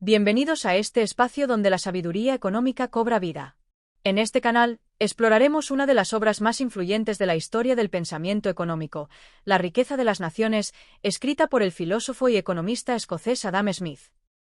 Bienvenidos a este espacio donde la sabiduría económica cobra vida. En este canal, exploraremos una de las obras más influyentes de la historia del pensamiento económico, La riqueza de las naciones, escrita por el filósofo y economista escocés Adam Smith.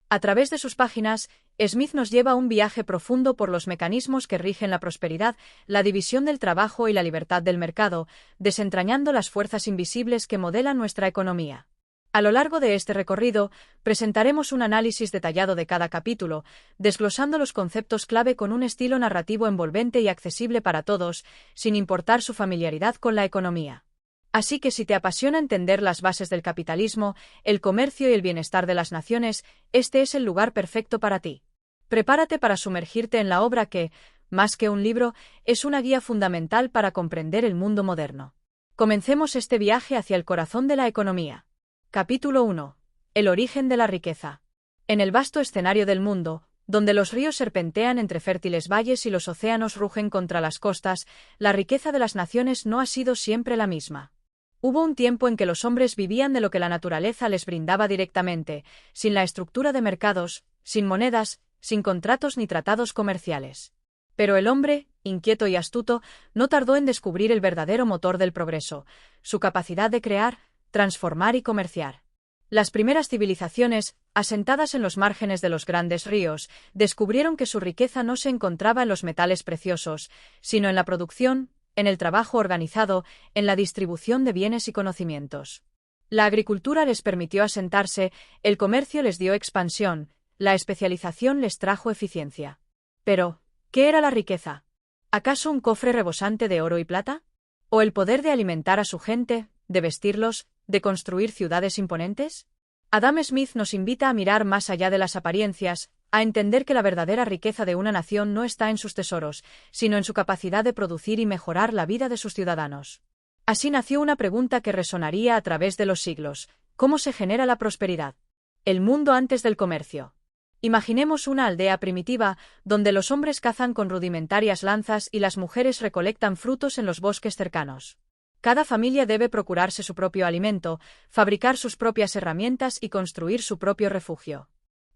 A través de sus páginas, Smith nos lleva a un viaje profundo por los mecanismos que rigen la prosperidad, la división del trabajo y la libertad del mercado, desentrañando las fuerzas invisibles que modelan nuestra economía. A lo largo de este recorrido, presentaremos un análisis detallado de cada capítulo, desglosando los conceptos clave con un estilo narrativo envolvente y accesible para todos, sin importar su familiaridad con la economía. Así que si te apasiona entender las bases del capitalismo, el comercio y el bienestar de las naciones, este es el lugar perfecto para ti. Prepárate para sumergirte en la obra que, más que un libro, es una guía fundamental para comprender el mundo moderno. Comencemos este viaje hacia el corazón de la economía. Capítulo 1. El origen de la riqueza. En el vasto escenario del mundo, donde los ríos serpentean entre fértiles valles y los océanos rugen contra las costas, la riqueza de las naciones no ha sido siempre la misma. Hubo un tiempo en que los hombres vivían de lo que la naturaleza les brindaba directamente, sin la estructura de mercados, sin monedas, sin contratos ni tratados comerciales. Pero el hombre, inquieto y astuto, no tardó en descubrir el verdadero motor del progreso, su capacidad de crear, transformar y comerciar. Las primeras civilizaciones, asentadas en los márgenes de los grandes ríos, descubrieron que su riqueza no se encontraba en los metales preciosos, sino en la producción, en el trabajo organizado, en la distribución de bienes y conocimientos. La agricultura les permitió asentarse, el comercio les dio expansión, la especialización les trajo eficiencia. Pero, ¿qué era la riqueza? ¿Acaso un cofre rebosante de oro y plata? ¿O el poder de alimentar a su gente, de vestirlos, de construir ciudades imponentes? Adam Smith nos invita a mirar más allá de las apariencias, a entender que la verdadera riqueza de una nación no está en sus tesoros, sino en su capacidad de producir y mejorar la vida de sus ciudadanos. Así nació una pregunta que resonaría a través de los siglos: ¿cómo se genera la prosperidad? El mundo antes del comercio. Imaginemos una aldea primitiva, donde los hombres cazan con rudimentarias lanzas y las mujeres recolectan frutos en los bosques cercanos. Cada familia debe procurarse su propio alimento, fabricar sus propias herramientas y construir su propio refugio.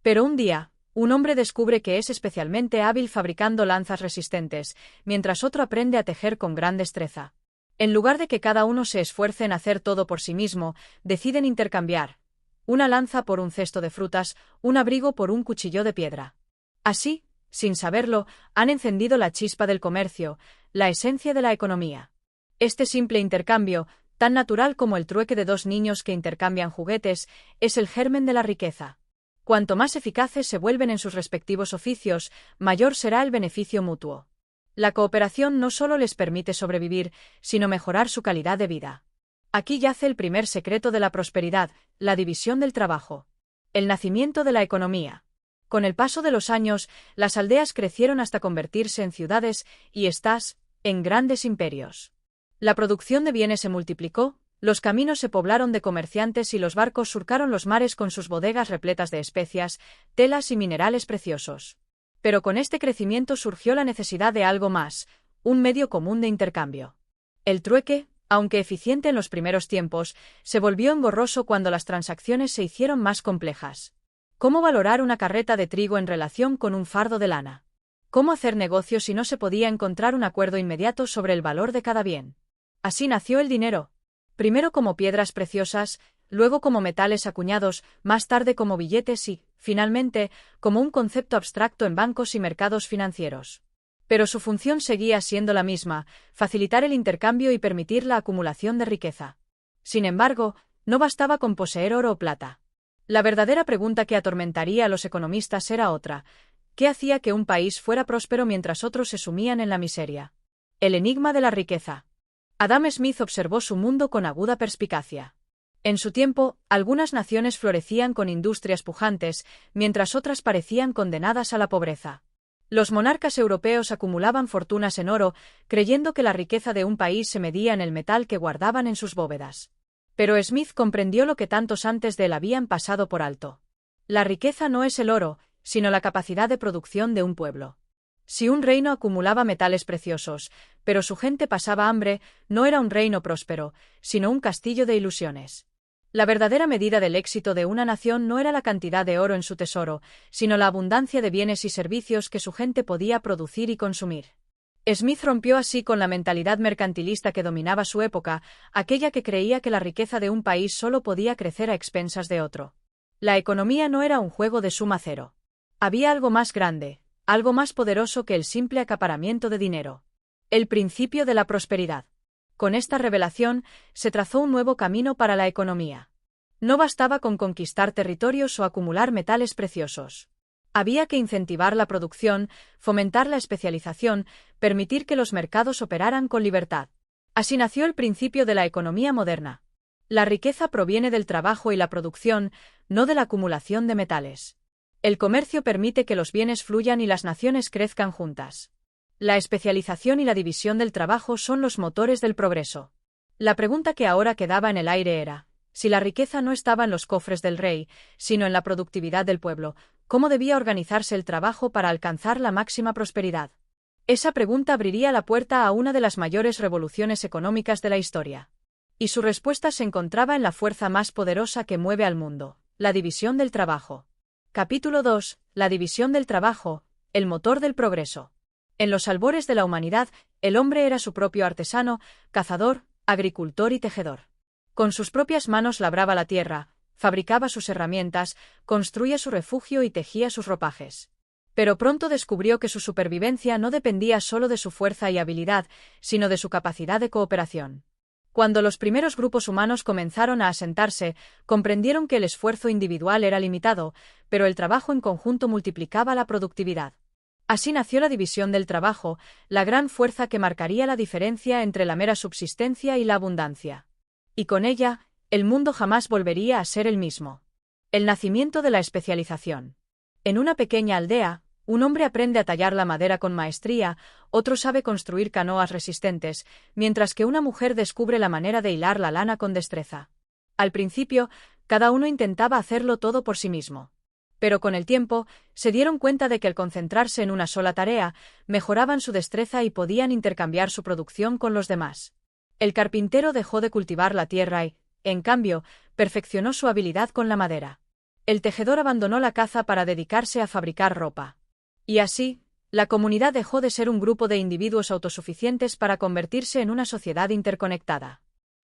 Pero un día, un hombre descubre que es especialmente hábil fabricando lanzas resistentes, mientras otro aprende a tejer con gran destreza. En lugar de que cada uno se esfuerce en hacer todo por sí mismo, deciden intercambiar: una lanza por un cesto de frutas, un abrigo por un cuchillo de piedra. Así, sin saberlo, han encendido la chispa del comercio, la esencia de la economía. Este simple intercambio, tan natural como el trueque de dos niños que intercambian juguetes, es el germen de la riqueza. Cuanto más eficaces se vuelven en sus respectivos oficios, mayor será el beneficio mutuo. La cooperación no solo les permite sobrevivir, sino mejorar su calidad de vida. Aquí yace el primer secreto de la prosperidad, la división del trabajo. El nacimiento de la economía. Con el paso de los años, las aldeas crecieron hasta convertirse en ciudades y en grandes imperios. La producción de bienes se multiplicó, los caminos se poblaron de comerciantes y los barcos surcaron los mares con sus bodegas repletas de especias, telas y minerales preciosos. Pero con este crecimiento surgió la necesidad de algo más, un medio común de intercambio. El trueque, aunque eficiente en los primeros tiempos, se volvió engorroso cuando las transacciones se hicieron más complejas. ¿Cómo valorar una carreta de trigo en relación con un fardo de lana? ¿Cómo hacer negocios si no se podía encontrar un acuerdo inmediato sobre el valor de cada bien? Así nació el dinero. Primero como piedras preciosas, luego como metales acuñados, más tarde como billetes y, finalmente, como un concepto abstracto en bancos y mercados financieros. Pero su función seguía siendo la misma: facilitar el intercambio y permitir la acumulación de riqueza. Sin embargo, no bastaba con poseer oro o plata. La verdadera pregunta que atormentaría a los economistas era otra: ¿qué hacía que un país fuera próspero mientras otros se sumían en la miseria? El enigma de la riqueza. Adam Smith observó su mundo con aguda perspicacia. En su tiempo, algunas naciones florecían con industrias pujantes, mientras otras parecían condenadas a la pobreza. Los monarcas europeos acumulaban fortunas en oro, creyendo que la riqueza de un país se medía en el metal que guardaban en sus bóvedas. Pero Smith comprendió lo que tantos antes de él habían pasado por alto. La riqueza no es el oro, sino la capacidad de producción de un pueblo. Si un reino acumulaba metales preciosos, pero su gente pasaba hambre, no era un reino próspero, sino un castillo de ilusiones. La verdadera medida del éxito de una nación no era la cantidad de oro en su tesoro, sino la abundancia de bienes y servicios que su gente podía producir y consumir. Smith rompió así con la mentalidad mercantilista que dominaba su época, aquella que creía que la riqueza de un país solo podía crecer a expensas de otro. La economía no era un juego de suma cero. Había algo más grande, algo más poderoso que el simple acaparamiento de dinero. El principio de la prosperidad. Con esta revelación, se trazó un nuevo camino para la economía. No bastaba con conquistar territorios o acumular metales preciosos. Había que incentivar la producción, fomentar la especialización, permitir que los mercados operaran con libertad. Así nació el principio de la economía moderna. La riqueza proviene del trabajo y la producción, no de la acumulación de metales. El comercio permite que los bienes fluyan y las naciones crezcan juntas. La especialización y la división del trabajo son los motores del progreso. La pregunta que ahora quedaba en el aire era, si la riqueza no estaba en los cofres del rey, sino en la productividad del pueblo, ¿cómo debía organizarse el trabajo para alcanzar la máxima prosperidad? Esa pregunta abriría la puerta a una de las mayores revoluciones económicas de la historia. Y su respuesta se encontraba en la fuerza más poderosa que mueve al mundo, la división del trabajo. Capítulo 2. La división del trabajo, el motor del progreso. En los albores de la humanidad, el hombre era su propio artesano, cazador, agricultor y tejedor. Con sus propias manos labraba la tierra, fabricaba sus herramientas, construía su refugio y tejía sus ropajes. Pero pronto descubrió que su supervivencia no dependía solo de su fuerza y habilidad, sino de su capacidad de cooperación. Cuando los primeros grupos humanos comenzaron a asentarse, comprendieron que el esfuerzo individual era limitado, pero el trabajo en conjunto multiplicaba la productividad. Así nació la división del trabajo, la gran fuerza que marcaría la diferencia entre la mera subsistencia y la abundancia. Y con ella, el mundo jamás volvería a ser el mismo. El nacimiento de la especialización. En una pequeña aldea, un hombre aprende a tallar la madera con maestría, otro sabe construir canoas resistentes, mientras que una mujer descubre la manera de hilar la lana con destreza. Al principio, cada uno intentaba hacerlo todo por sí mismo. Pero con el tiempo, se dieron cuenta de que al concentrarse en una sola tarea, mejoraban su destreza y podían intercambiar su producción con los demás. El carpintero dejó de cultivar la tierra y, en cambio, perfeccionó su habilidad con la madera. El tejedor abandonó la caza para dedicarse a fabricar ropa. Y así, la comunidad dejó de ser un grupo de individuos autosuficientes para convertirse en una sociedad interconectada.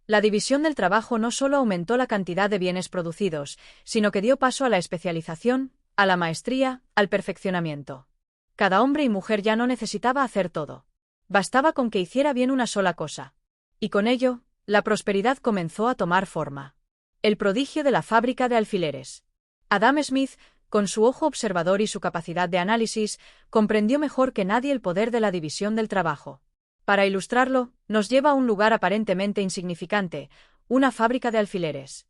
La división del trabajo no solo aumentó la cantidad de bienes producidos, sino que dio paso a la especialización, a la maestría, al perfeccionamiento. Cada hombre y mujer ya no necesitaba hacer todo. Bastaba con que hiciera bien una sola cosa. Y con ello, la prosperidad comenzó a tomar forma. El prodigio de la fábrica de alfileres. Adam Smith, con su ojo observador y su capacidad de análisis, comprendió mejor que nadie el poder de la división del trabajo. Para ilustrarlo, nos lleva a un lugar aparentemente insignificante, una fábrica de alfileres.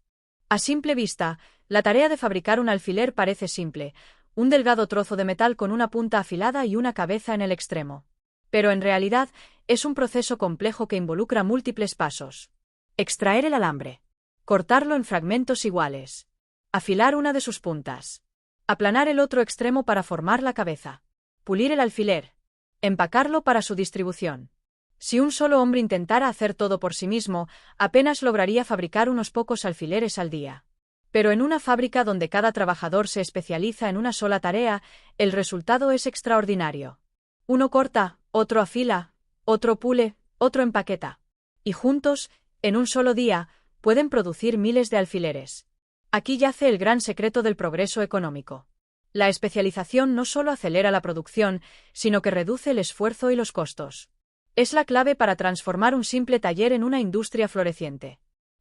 A simple vista, la tarea de fabricar un alfiler parece simple, un delgado trozo de metal con una punta afilada y una cabeza en el extremo. Pero en realidad, es un proceso complejo que involucra múltiples pasos. Extraer el alambre. Cortarlo en fragmentos iguales. Afilar una de sus puntas. Aplanar el otro extremo para formar la cabeza. Pulir el alfiler. Empacarlo para su distribución. Si un solo hombre intentara hacer todo por sí mismo, apenas lograría fabricar unos pocos alfileres al día. Pero en una fábrica donde cada trabajador se especializa en una sola tarea, el resultado es extraordinario. Uno corta, otro afila, otro pule, otro empaqueta. Y juntos, en un solo día, pueden producir miles de alfileres. Aquí yace el gran secreto del progreso económico. La especialización no solo acelera la producción, sino que reduce el esfuerzo y los costos. Es la clave para transformar un simple taller en una industria floreciente.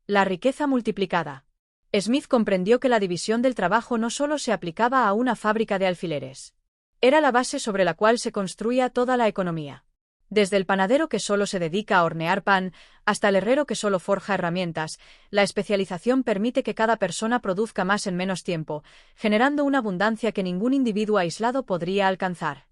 La riqueza multiplicada. Smith comprendió que la división del trabajo no solo se aplicaba a una fábrica de alfileres. Era la base sobre la cual se construía toda la economía. Desde el panadero que solo se dedica a hornear pan, hasta el herrero que solo forja herramientas, la especialización permite que cada persona produzca más en menos tiempo, generando una abundancia que ningún individuo aislado podría alcanzar.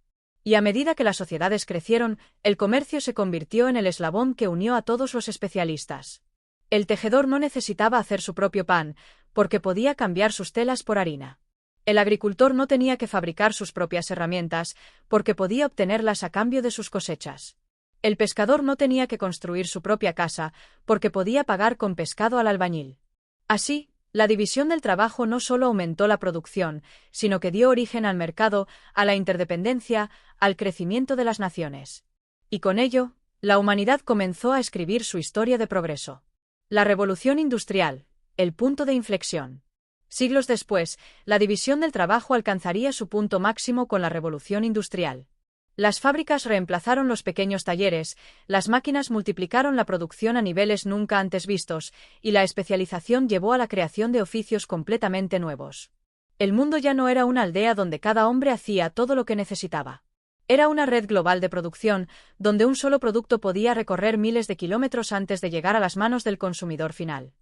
Y a medida que las sociedades crecieron, el comercio se convirtió en el eslabón que unió a todos los especialistas. El tejedor no necesitaba hacer su propio pan, porque podía cambiar sus telas por harina. El agricultor no tenía que fabricar sus propias herramientas, porque podía obtenerlas a cambio de sus cosechas. El pescador no tenía que construir su propia casa, porque podía pagar con pescado al albañil. Así, La división del trabajo no solo aumentó la producción, sino que dio origen al mercado, a la interdependencia, al crecimiento de las naciones. Y con ello, la humanidad comenzó a escribir su historia de progreso. La revolución industrial, el punto de inflexión. Siglos después, la división del trabajo alcanzaría su punto máximo con la revolución industrial. Las fábricas reemplazaron los pequeños talleres, las máquinas multiplicaron la producción a niveles nunca antes vistos, y la especialización llevó a la creación de oficios completamente nuevos. El mundo ya no era una aldea donde cada hombre hacía todo lo que necesitaba. Era una red global de producción, donde un solo producto podía recorrer miles de kilómetros antes de llegar a las manos del consumidor final.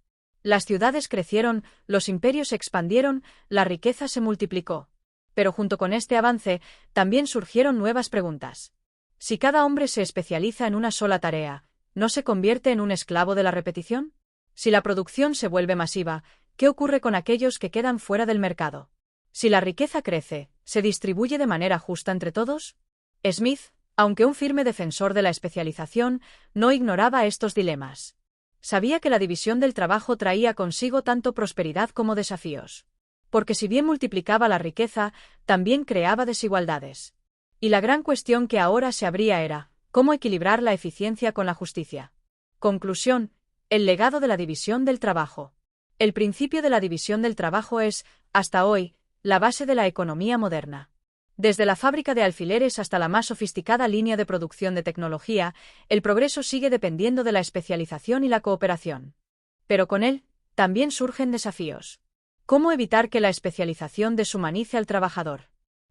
Las ciudades crecieron, los imperios se expandieron, la riqueza se multiplicó. Pero junto con este avance, también surgieron nuevas preguntas. Si cada hombre se especializa en una sola tarea, ¿no se convierte en un esclavo de la repetición? Si la producción se vuelve masiva, ¿qué ocurre con aquellos que quedan fuera del mercado? Si la riqueza crece, ¿se distribuye de manera justa entre todos? Smith, aunque un firme defensor de la especialización, no ignoraba estos dilemas. Sabía que la división del trabajo traía consigo tanto prosperidad como desafíos. Porque si bien multiplicaba la riqueza, también creaba desigualdades. Y la gran cuestión que ahora se abría era, ¿cómo equilibrar la eficiencia con la justicia? Conclusión: el legado de la división del trabajo. El principio de la división del trabajo es, hasta hoy, la base de la economía moderna. Desde la fábrica de alfileres hasta la más sofisticada línea de producción de tecnología, el progreso sigue dependiendo de la especialización y la cooperación. Pero con él, también surgen desafíos. ¿Cómo evitar que la especialización deshumanice al trabajador?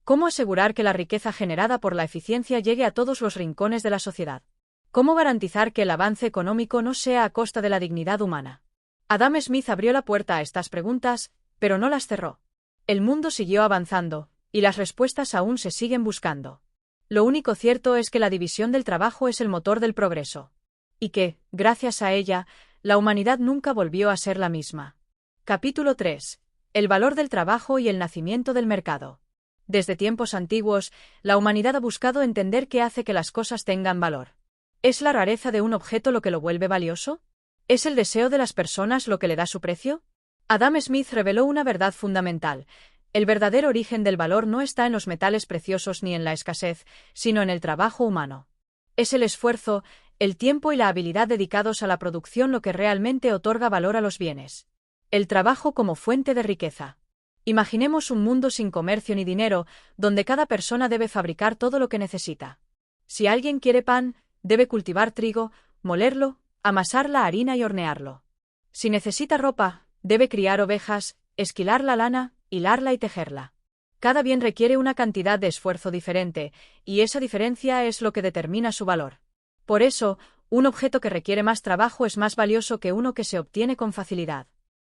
¿Cómo asegurar que la riqueza generada por la eficiencia llegue a todos los rincones de la sociedad? ¿Cómo garantizar que el avance económico no sea a costa de la dignidad humana? Adam Smith abrió la puerta a estas preguntas, pero no las cerró. El mundo siguió avanzando, y las respuestas aún se siguen buscando. Lo único cierto es que la división del trabajo es el motor del progreso. Y que, gracias a ella, la humanidad nunca volvió a ser la misma. Capítulo 3. El valor del trabajo y el nacimiento del mercado. Desde tiempos antiguos, la humanidad ha buscado entender qué hace que las cosas tengan valor. ¿Es la rareza de un objeto lo que lo vuelve valioso? ¿Es el deseo de las personas lo que le da su precio? Adam Smith reveló una verdad fundamental. El verdadero origen del valor no está en los metales preciosos ni en la escasez, sino en el trabajo humano. Es el esfuerzo, el tiempo y la habilidad dedicados a la producción lo que realmente otorga valor a los bienes. El trabajo como fuente de riqueza. Imaginemos un mundo sin comercio ni dinero, donde cada persona debe fabricar todo lo que necesita. Si alguien quiere pan, debe cultivar trigo, molerlo, amasar la harina y hornearlo. Si necesita ropa, debe criar ovejas, esquilar la lana, hilarla y tejerla. Cada bien requiere una cantidad de esfuerzo diferente, y esa diferencia es lo que determina su valor. Por eso, un objeto que requiere más trabajo es más valioso que uno que se obtiene con facilidad.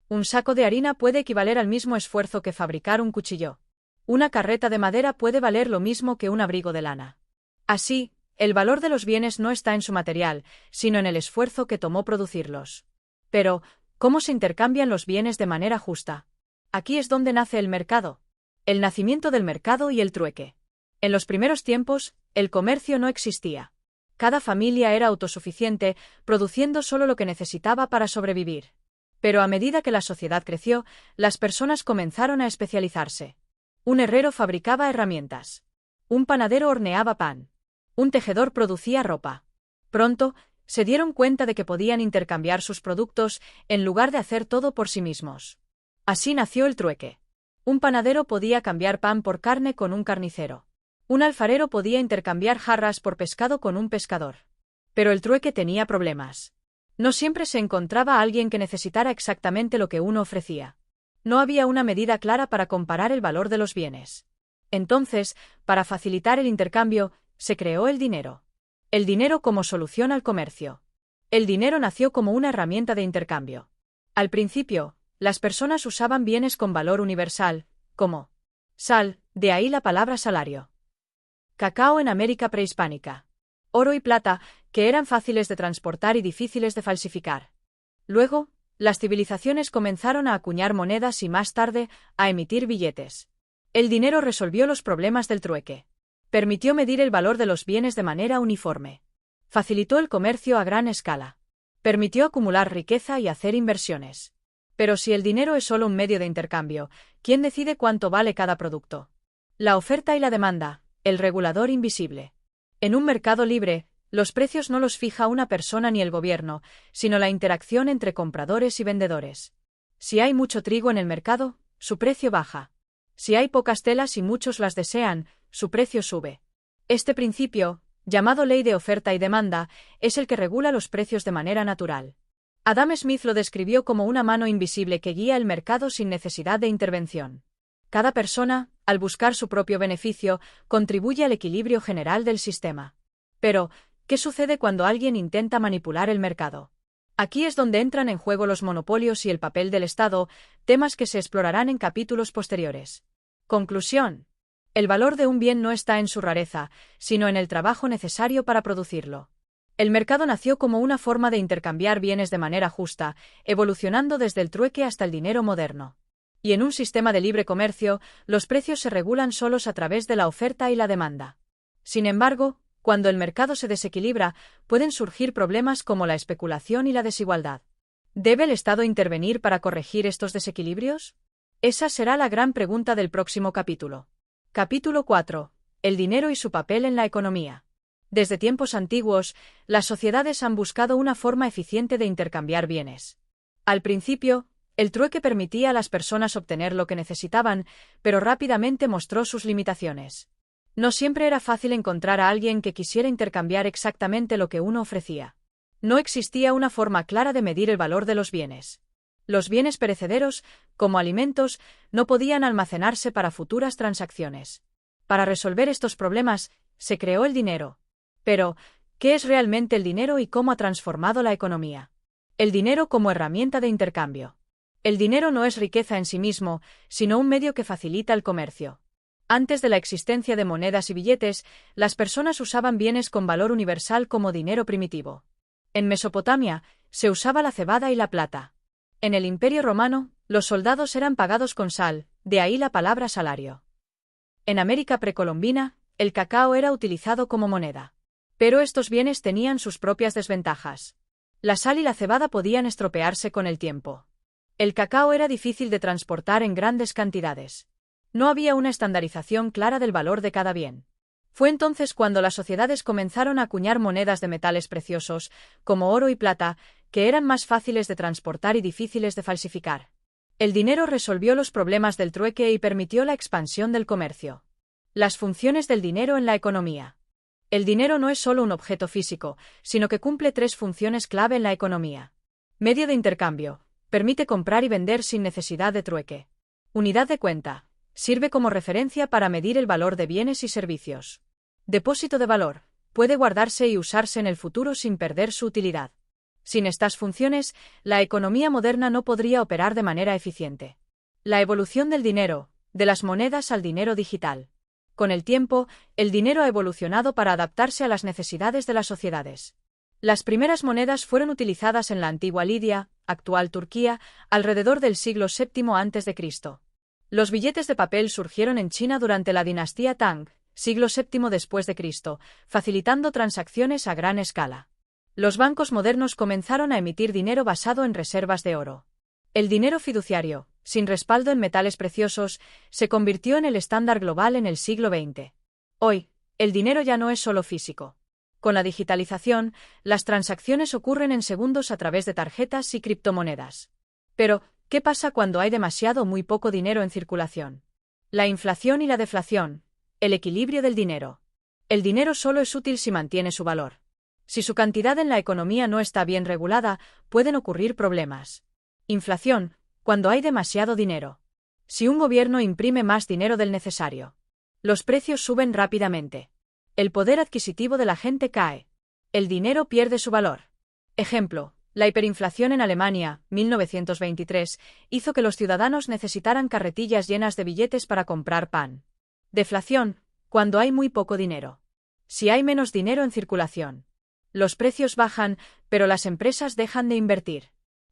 Un saco de harina puede equivaler al mismo esfuerzo que fabricar un cuchillo. Una carreta de madera puede valer lo mismo que un abrigo de lana. Así, el valor de los bienes no está en su material, sino en el esfuerzo que tomó producirlos. Pero, ¿cómo se intercambian los bienes de manera justa? Aquí es donde nace el mercado. El nacimiento del mercado y el trueque. En los primeros tiempos, el comercio no existía. Cada familia era autosuficiente, produciendo solo lo que necesitaba para sobrevivir. Pero a medida que la sociedad creció, las personas comenzaron a especializarse. Un herrero fabricaba herramientas. Un panadero horneaba pan. Un tejedor producía ropa. Pronto, se dieron cuenta de que podían intercambiar sus productos en lugar de hacer todo por sí mismos. Así nació el trueque. Un panadero podía cambiar pan por carne con un carnicero. Un alfarero podía intercambiar jarras por pescado con un pescador. Pero el trueque tenía problemas. No siempre se encontraba alguien que necesitara exactamente lo que uno ofrecía. No había una medida clara para comparar el valor de los bienes. Entonces, para facilitar el intercambio, se creó el dinero. El dinero como solución al comercio. El dinero nació como una herramienta de intercambio. Al principio, las personas usaban bienes con valor universal, como sal, de ahí la palabra salario. Cacao en América prehispánica. Oro y plata, que eran fáciles de transportar y difíciles de falsificar. Luego, las civilizaciones comenzaron a acuñar monedas y más tarde, a emitir billetes. El dinero resolvió los problemas del trueque. Permitió medir el valor de los bienes de manera uniforme. Facilitó el comercio a gran escala. Permitió acumular riqueza y hacer inversiones. Pero si el dinero es solo un medio de intercambio, ¿quién decide cuánto vale cada producto? La oferta y la demanda, el regulador invisible. En un mercado libre, los precios no los fija una persona ni el gobierno, sino la interacción entre compradores y vendedores. Si hay mucho trigo en el mercado, su precio baja. Si hay pocas telas y muchos las desean, su precio sube. Este principio, llamado ley de oferta y demanda, es el que regula los precios de manera natural. Adam Smith lo describió como una mano invisible que guía el mercado sin necesidad de intervención. Cada persona, al buscar su propio beneficio, contribuye al equilibrio general del sistema. Pero, ¿qué sucede cuando alguien intenta manipular el mercado? Aquí es donde entran en juego los monopolios y el papel del Estado, temas que se explorarán en capítulos posteriores. Conclusión. El valor de un bien no está en su rareza, sino en el trabajo necesario para producirlo. El mercado nació como una forma de intercambiar bienes de manera justa, evolucionando desde el trueque hasta el dinero moderno. Y en un sistema de libre comercio, los precios se regulan solos a través de la oferta y la demanda. Sin embargo, cuando el mercado se desequilibra, pueden surgir problemas como la especulación y la desigualdad. ¿Debe el Estado intervenir para corregir estos desequilibrios? Esa será la gran pregunta del próximo capítulo. Capítulo 4. El dinero y su papel en la economía. Desde tiempos antiguos, las sociedades han buscado una forma eficiente de intercambiar bienes. Al principio, el trueque permitía a las personas obtener lo que necesitaban, pero rápidamente mostró sus limitaciones. No siempre era fácil encontrar a alguien que quisiera intercambiar exactamente lo que uno ofrecía. No existía una forma clara de medir el valor de los bienes. Los bienes perecederos, como alimentos, no podían almacenarse para futuras transacciones. Para resolver estos problemas, se creó el dinero. Pero, ¿qué es realmente el dinero y cómo ha transformado la economía? El dinero como herramienta de intercambio. El dinero no es riqueza en sí mismo, sino un medio que facilita el comercio. Antes de la existencia de monedas y billetes, las personas usaban bienes con valor universal como dinero primitivo. En Mesopotamia, se usaba la cebada y la plata. En el Imperio Romano, los soldados eran pagados con sal, de ahí la palabra salario. En América precolombina, el cacao era utilizado como moneda. Pero estos bienes tenían sus propias desventajas. La sal y la cebada podían estropearse con el tiempo. El cacao era difícil de transportar en grandes cantidades. No había una estandarización clara del valor de cada bien. Fue entonces cuando las sociedades comenzaron a acuñar monedas de metales preciosos, como oro y plata, que eran más fáciles de transportar y difíciles de falsificar. El dinero resolvió los problemas del trueque y permitió la expansión del comercio. Las funciones del dinero en la economía. El dinero no es solo un objeto físico, sino que cumple tres funciones clave en la economía. Medio de intercambio. Permite comprar y vender sin necesidad de trueque. Unidad de cuenta. Sirve como referencia para medir el valor de bienes y servicios. Depósito de valor. Puede guardarse y usarse en el futuro sin perder su utilidad. Sin estas funciones, la economía moderna no podría operar de manera eficiente. La evolución del dinero, de las monedas al dinero digital. Con el tiempo, el dinero ha evolucionado para adaptarse a las necesidades de las sociedades. Las primeras monedas fueron utilizadas en la antigua Lidia, actual Turquía, alrededor del siglo VII a.C. Los billetes de papel surgieron en China durante la dinastía Tang, siglo VII después de Cristo, facilitando transacciones a gran escala. Los bancos modernos comenzaron a emitir dinero basado en reservas de oro. El dinero fiduciario, sin respaldo en metales preciosos, se convirtió en el estándar global en el siglo XX. Hoy, el dinero ya no es solo físico. Con la digitalización, las transacciones ocurren en segundos a través de tarjetas y criptomonedas. Pero, ¿qué pasa cuando hay demasiado o muy poco dinero en circulación? La inflación y la deflación. El equilibrio del dinero. El dinero solo es útil si mantiene su valor. Si su cantidad en la economía no está bien regulada, pueden ocurrir problemas. Inflación, cuando hay demasiado dinero. Si un gobierno imprime más dinero del necesario. Los precios suben rápidamente. El poder adquisitivo de la gente cae. El dinero pierde su valor. Ejemplo, la hiperinflación en Alemania, 1923, hizo que los ciudadanos necesitaran carretillas llenas de billetes para comprar pan. Deflación, cuando hay muy poco dinero. Si hay menos dinero en circulación. Los precios bajan, pero las empresas dejan de invertir.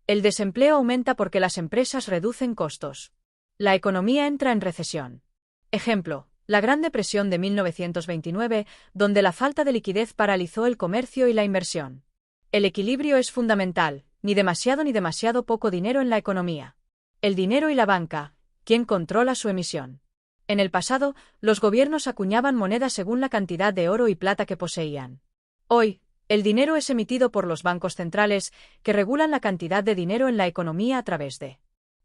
El desempleo aumenta porque las empresas reducen costos. La economía entra en recesión. Ejemplo, la Gran Depresión de 1929, donde la falta de liquidez paralizó el comercio y la inversión. El equilibrio es fundamental, ni demasiado poco dinero en la economía. El dinero y la banca, ¿quién controla su emisión? En el pasado, los gobiernos acuñaban monedas según la cantidad de oro y plata que poseían. Hoy, el dinero es emitido por los bancos centrales, que regulan la cantidad de dinero en la economía a través de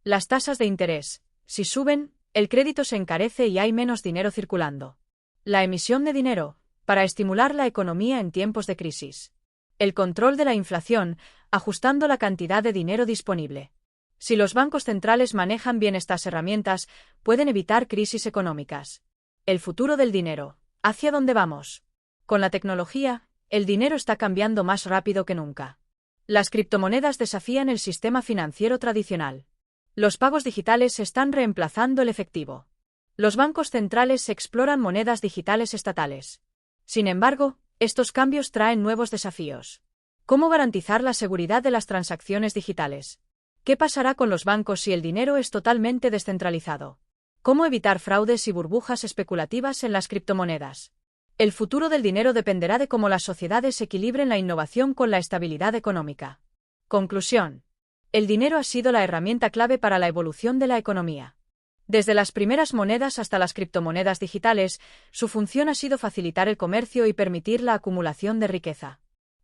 las tasas de interés. Si suben, el crédito se encarece y hay menos dinero circulando. La emisión de dinero, para estimular la economía en tiempos de crisis. El control de la inflación, ajustando la cantidad de dinero disponible. Si los bancos centrales manejan bien estas herramientas, pueden evitar crisis económicas. El futuro del dinero. ¿Hacia dónde vamos? Con la tecnología, el dinero está cambiando más rápido que nunca. Las criptomonedas desafían el sistema financiero tradicional. Los pagos digitales están reemplazando el efectivo. Los bancos centrales exploran monedas digitales estatales. Sin embargo, estos cambios traen nuevos desafíos. ¿Cómo garantizar la seguridad de las transacciones digitales? ¿Qué pasará con los bancos si el dinero es totalmente descentralizado? ¿Cómo evitar fraudes y burbujas especulativas en las criptomonedas? El futuro del dinero dependerá de cómo las sociedades equilibren la innovación con la estabilidad económica. Conclusión. El dinero ha sido la herramienta clave para la evolución de la economía. Desde las primeras monedas hasta las criptomonedas digitales, su función ha sido facilitar el comercio y permitir la acumulación de riqueza.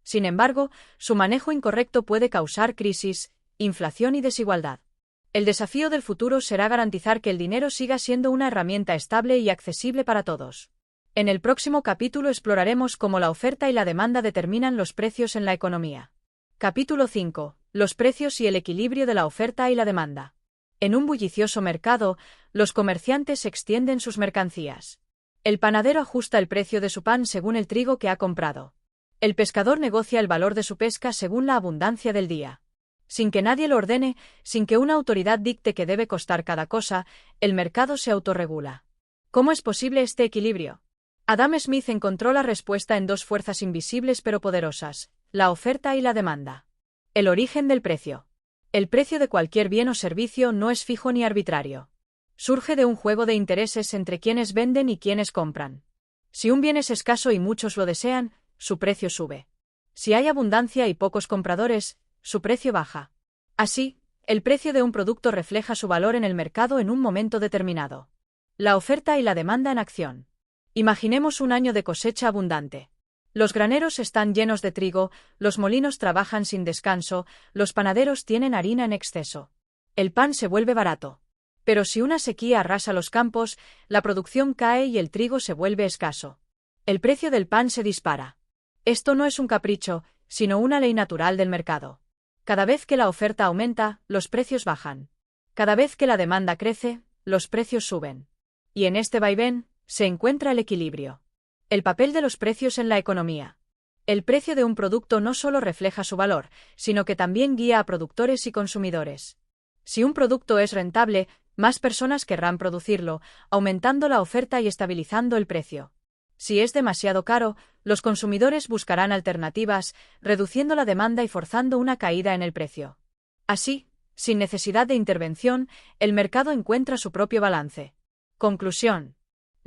Sin embargo, su manejo incorrecto puede causar crisis, inflación y desigualdad. El desafío del futuro será garantizar que el dinero siga siendo una herramienta estable y accesible para todos. En el próximo capítulo exploraremos cómo la oferta y la demanda determinan los precios en la economía. Capítulo 5. Los precios y el equilibrio de la oferta y la demanda. En un bullicioso mercado, los comerciantes extienden sus mercancías. El panadero ajusta el precio de su pan según el trigo que ha comprado. El pescador negocia el valor de su pesca según la abundancia del día. Sin que nadie lo ordene, sin que una autoridad dicte que debe costar cada cosa, el mercado se autorregula. ¿Cómo es posible este equilibrio? Adam Smith encontró la respuesta en dos fuerzas invisibles pero poderosas, la oferta y la demanda. El origen del precio. El precio de cualquier bien o servicio no es fijo ni arbitrario. Surge de un juego de intereses entre quienes venden y quienes compran. Si un bien es escaso y muchos lo desean, su precio sube. Si hay abundancia y pocos compradores, su precio baja. Así, el precio de un producto refleja su valor en el mercado en un momento determinado. La oferta y la demanda en acción. Imaginemos un año de cosecha abundante. Los graneros están llenos de trigo, los molinos trabajan sin descanso, los panaderos tienen harina en exceso. El pan se vuelve barato. Pero si una sequía arrasa los campos, la producción cae y el trigo se vuelve escaso. El precio del pan se dispara. Esto no es un capricho, sino una ley natural del mercado. Cada vez que la oferta aumenta, los precios bajan. Cada vez que la demanda crece, los precios suben. Y en este vaivén, se encuentra el equilibrio. El papel de los precios en la economía. El precio de un producto no solo refleja su valor, sino que también guía a productores y consumidores. Si un producto es rentable, más personas querrán producirlo, aumentando la oferta y estabilizando el precio. Si es demasiado caro, los consumidores buscarán alternativas, reduciendo la demanda y forzando una caída en el precio. Así, sin necesidad de intervención, el mercado encuentra su propio balance. Conclusión.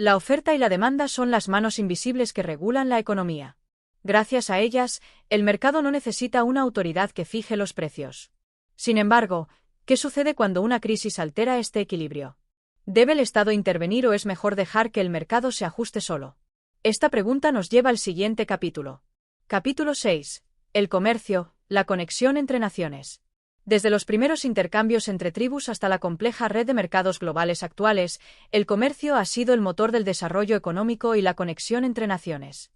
La oferta y la demanda son las manos invisibles que regulan la economía. Gracias a ellas, el mercado no necesita una autoridad que fije los precios. Sin embargo, ¿qué sucede cuando una crisis altera este equilibrio? ¿Debe el Estado intervenir o es mejor dejar que el mercado se ajuste solo? Esta pregunta nos lleva al siguiente capítulo. Capítulo 6. El comercio, la conexión entre naciones. Desde los primeros intercambios entre tribus hasta la compleja red de mercados globales actuales, el comercio ha sido el motor del desarrollo económico y la conexión entre naciones.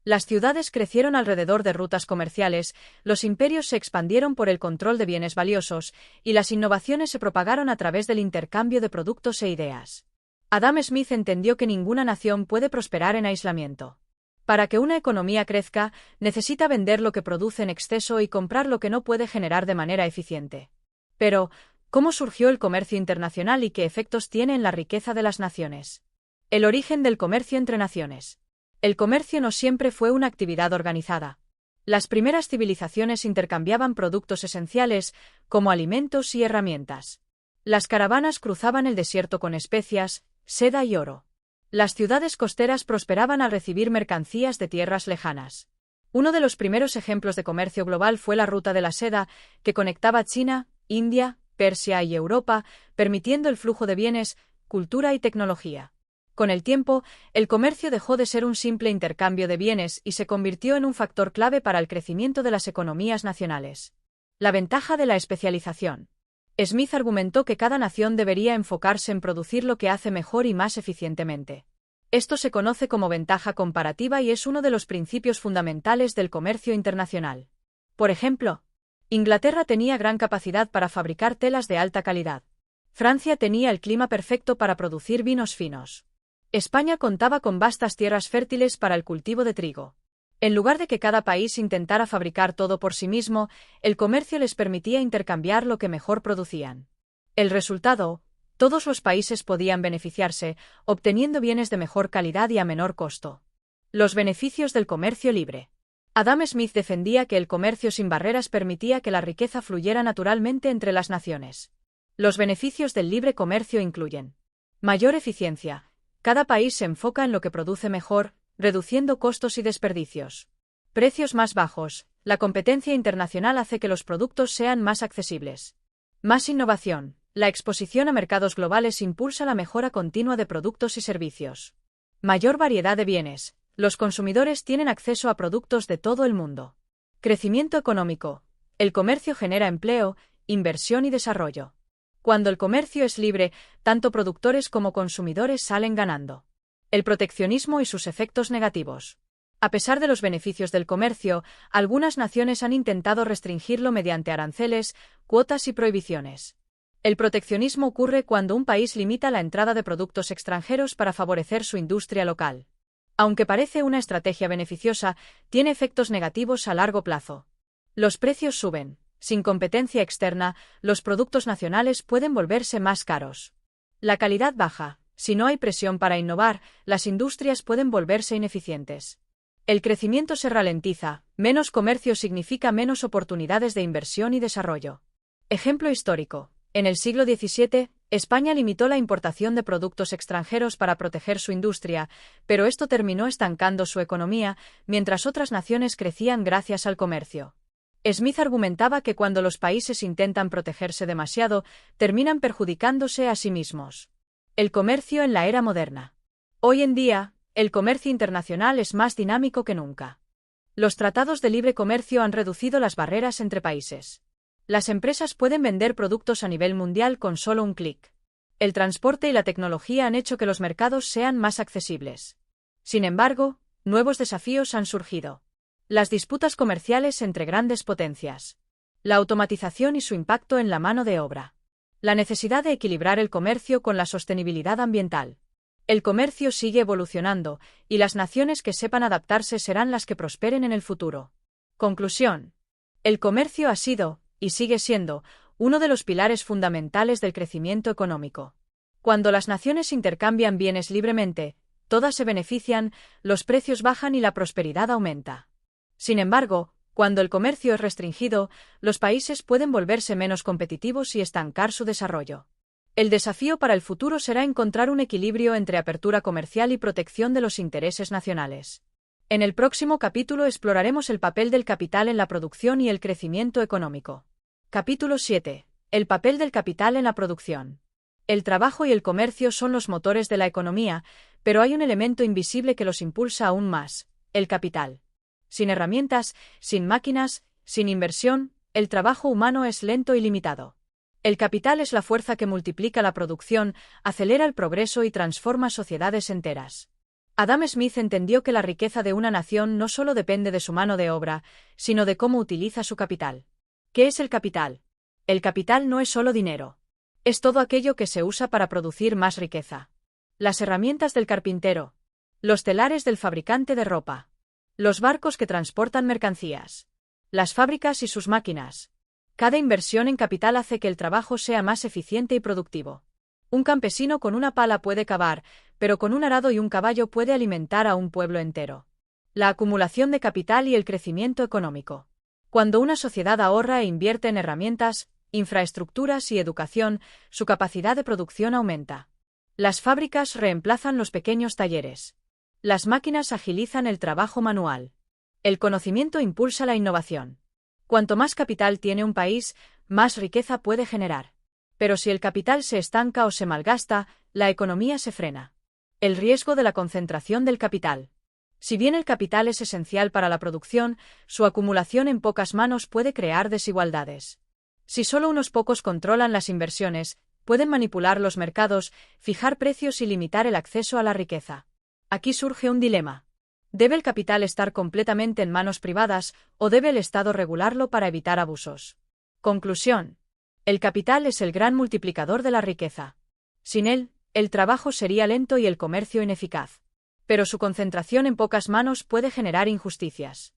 Las ciudades crecieron alrededor de rutas comerciales, los imperios se expandieron por el control de bienes valiosos, y las innovaciones se propagaron a través del intercambio de productos e ideas. Adam Smith entendió que ninguna nación puede prosperar en aislamiento. Para que una economía crezca, necesita vender lo que produce en exceso y comprar lo que no puede generar de manera eficiente. Pero, ¿cómo surgió el comercio internacional y qué efectos tiene en la riqueza de las naciones? El origen del comercio entre naciones. El comercio no siempre fue una actividad organizada. Las primeras civilizaciones intercambiaban productos esenciales, como alimentos y herramientas. Las caravanas cruzaban el desierto con especias, seda y oro. Las ciudades costeras prosperaban al recibir mercancías de tierras lejanas. Uno de los primeros ejemplos de comercio global fue la Ruta de la Seda, que conectaba China, India, Persia y Europa, permitiendo el flujo de bienes, cultura y tecnología. Con el tiempo, el comercio dejó de ser un simple intercambio de bienes y se convirtió en un factor clave para el crecimiento de las economías nacionales. La ventaja de la especialización. Smith argumentó que cada nación debería enfocarse en producir lo que hace mejor y más eficientemente. Esto se conoce como ventaja comparativa y es uno de los principios fundamentales del comercio internacional. Por ejemplo, Inglaterra tenía gran capacidad para fabricar telas de alta calidad. Francia tenía el clima perfecto para producir vinos finos. España contaba con vastas tierras fértiles para el cultivo de trigo. En lugar de que cada país intentara fabricar todo por sí mismo, el comercio les permitía intercambiar lo que mejor producían. El resultado, todos los países podían beneficiarse, obteniendo bienes de mejor calidad y a menor costo. Los beneficios del comercio libre. Adam Smith defendía que el comercio sin barreras permitía que la riqueza fluyera naturalmente entre las naciones. Los beneficios del libre comercio incluyen mayor eficiencia. Cada país se enfoca en lo que produce mejor, reduciendo costos y desperdicios. Precios más bajos. La competencia internacional hace que los productos sean más accesibles. Más innovación. La exposición a mercados globales impulsa la mejora continua de productos y servicios. Mayor variedad de bienes. Los consumidores tienen acceso a productos de todo el mundo. Crecimiento económico. El comercio genera empleo, inversión y desarrollo. Cuando el comercio es libre, tanto productores como consumidores salen ganando. El proteccionismo y sus efectos negativos. A pesar de los beneficios del comercio, algunas naciones han intentado restringirlo mediante aranceles, cuotas y prohibiciones. El proteccionismo ocurre cuando un país limita la entrada de productos extranjeros para favorecer su industria local. Aunque parece una estrategia beneficiosa, tiene efectos negativos a largo plazo. Los precios suben. Sin competencia externa, los productos nacionales pueden volverse más caros. La calidad baja. Si no hay presión para innovar, las industrias pueden volverse ineficientes. El crecimiento se ralentiza. Menos comercio significa menos oportunidades de inversión y desarrollo. Ejemplo histórico. En el siglo XVII, España limitó la importación de productos extranjeros para proteger su industria, pero esto terminó estancando su economía, mientras otras naciones crecían gracias al comercio. Smith argumentaba que cuando los países intentan protegerse demasiado, terminan perjudicándose a sí mismos. El comercio en la era moderna. Hoy en día, el comercio internacional es más dinámico que nunca. Los tratados de libre comercio han reducido las barreras entre países. Las empresas pueden vender productos a nivel mundial con solo un clic. El transporte y la tecnología han hecho que los mercados sean más accesibles. Sin embargo, nuevos desafíos han surgido. Las disputas comerciales entre grandes potencias. La automatización y su impacto en la mano de obra. La necesidad de equilibrar el comercio con la sostenibilidad ambiental. El comercio sigue evolucionando, y las naciones que sepan adaptarse serán las que prosperen en el futuro. Conclusión. El comercio ha sido, y sigue siendo, uno de los pilares fundamentales del crecimiento económico. Cuando las naciones intercambian bienes libremente, todas se benefician, los precios bajan y la prosperidad aumenta. Sin embargo, cuando el comercio es restringido, los países pueden volverse menos competitivos y estancar su desarrollo. El desafío para el futuro será encontrar un equilibrio entre apertura comercial y protección de los intereses nacionales. En el próximo capítulo exploraremos el papel del capital en la producción y el crecimiento económico. Capítulo 7. El papel del capital en la producción. El trabajo y el comercio son los motores de la economía, pero hay un elemento invisible que los impulsa aún más: el capital. Sin herramientas, sin máquinas, sin inversión, el trabajo humano es lento y limitado. El capital es la fuerza que multiplica la producción, acelera el progreso y transforma sociedades enteras. Adam Smith entendió que la riqueza de una nación no solo depende de su mano de obra, sino de cómo utiliza su capital. ¿Qué es el capital? El capital no es solo dinero. Es todo aquello que se usa para producir más riqueza. Las herramientas del carpintero. Los telares del fabricante de ropa. Los barcos que transportan mercancías. Las fábricas y sus máquinas. Cada inversión en capital hace que el trabajo sea más eficiente y productivo. Un campesino con una pala puede cavar, pero con un arado y un caballo puede alimentar a un pueblo entero. La acumulación de capital y el crecimiento económico. Cuando una sociedad ahorra e invierte en herramientas, infraestructuras y educación, su capacidad de producción aumenta. Las fábricas reemplazan los pequeños talleres. Las máquinas agilizan el trabajo manual. El conocimiento impulsa la innovación. Cuanto más capital tiene un país, más riqueza puede generar. Pero si el capital se estanca o se malgasta, la economía se frena. El riesgo de la concentración del capital. Si bien el capital es esencial para la producción, su acumulación en pocas manos puede crear desigualdades. Si solo unos pocos controlan las inversiones, pueden manipular los mercados, fijar precios y limitar el acceso a la riqueza. Aquí surge un dilema. ¿Debe el capital estar completamente en manos privadas o debe el Estado regularlo para evitar abusos? Conclusión. El capital es el gran multiplicador de la riqueza. Sin él, el trabajo sería lento y el comercio ineficaz. Pero su concentración en pocas manos puede generar injusticias.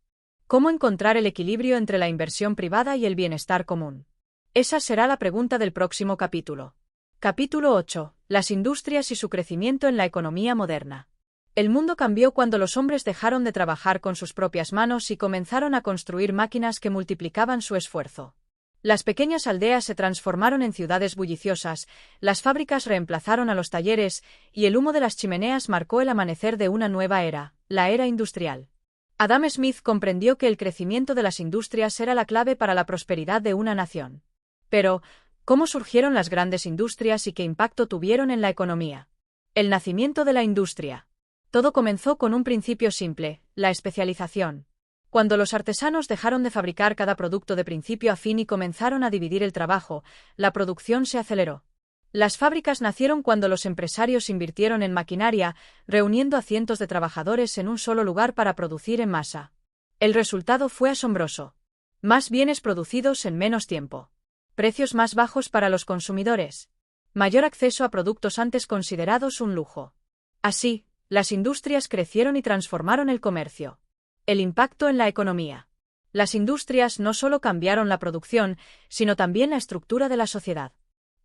¿Cómo encontrar el equilibrio entre la inversión privada y el bienestar común? Esa será la pregunta del próximo capítulo. Capítulo 8. Las industrias y su crecimiento en la economía moderna. El mundo cambió cuando los hombres dejaron de trabajar con sus propias manos y comenzaron a construir máquinas que multiplicaban su esfuerzo. Las pequeñas aldeas se transformaron en ciudades bulliciosas, las fábricas reemplazaron a los talleres, y el humo de las chimeneas marcó el amanecer de una nueva era, la era industrial. Adam Smith comprendió que el crecimiento de las industrias era la clave para la prosperidad de una nación. Pero, ¿cómo surgieron las grandes industrias y qué impacto tuvieron en la economía? El nacimiento de la industria. Todo comenzó con un principio simple, la especialización. Cuando los artesanos dejaron de fabricar cada producto de principio a fin y comenzaron a dividir el trabajo, la producción se aceleró. Las fábricas nacieron cuando los empresarios invirtieron en maquinaria, reuniendo a cientos de trabajadores en un solo lugar para producir en masa. El resultado fue asombroso. Más bienes producidos en menos tiempo. Precios más bajos para los consumidores. Mayor acceso a productos antes considerados un lujo. Así, las industrias crecieron y transformaron el comercio. El impacto en la economía. Las industrias no solo cambiaron la producción, sino también la estructura de la sociedad.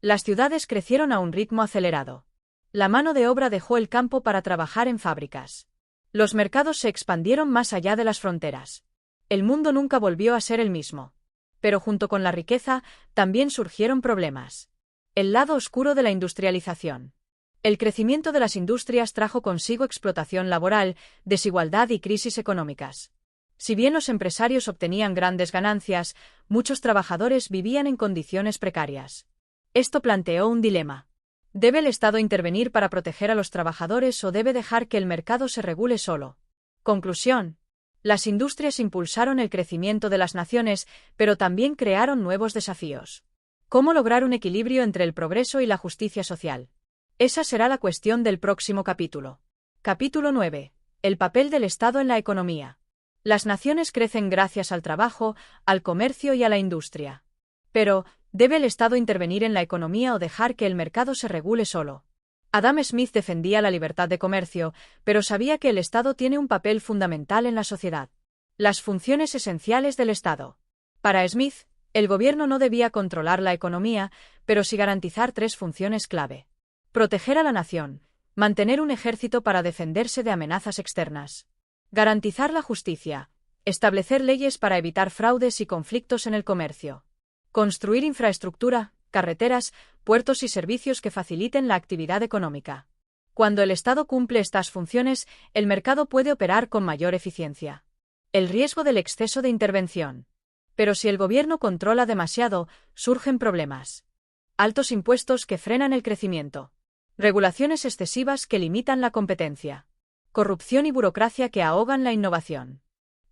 Las ciudades crecieron a un ritmo acelerado. La mano de obra dejó el campo para trabajar en fábricas. Los mercados se expandieron más allá de las fronteras. El mundo nunca volvió a ser el mismo. Pero junto con la riqueza, también surgieron problemas. El lado oscuro de la industrialización. El crecimiento de las industrias trajo consigo explotación laboral, desigualdad y crisis económicas. Si bien los empresarios obtenían grandes ganancias, muchos trabajadores vivían en condiciones precarias. Esto planteó un dilema. ¿Debe el Estado intervenir para proteger a los trabajadores o debe dejar que el mercado se regule solo? Conclusión. Las industrias impulsaron el crecimiento de las naciones, pero también crearon nuevos desafíos. ¿Cómo lograr un equilibrio entre el progreso y la justicia social? Esa será la cuestión del próximo capítulo. Capítulo 9. El papel del Estado en la economía. Las naciones crecen gracias al trabajo, al comercio y a la industria. Pero, ¿debe el Estado intervenir en la economía o dejar que el mercado se regule solo? Adam Smith defendía la libertad de comercio, pero sabía que el Estado tiene un papel fundamental en la sociedad. Las funciones esenciales del Estado. Para Smith, el gobierno no debía controlar la economía, pero sí garantizar tres funciones clave. Proteger a la nación, mantener un ejército para defenderse de amenazas externas. Garantizar la justicia, establecer leyes para evitar fraudes y conflictos en el comercio. Construir infraestructura, carreteras, puertos y servicios que faciliten la actividad económica. Cuando el Estado cumple estas funciones, el mercado puede operar con mayor eficiencia. El riesgo del exceso de intervención. Pero si el gobierno controla demasiado, surgen problemas. Altos impuestos que frenan el crecimiento. Regulaciones excesivas que limitan la competencia. Corrupción y burocracia que ahogan la innovación.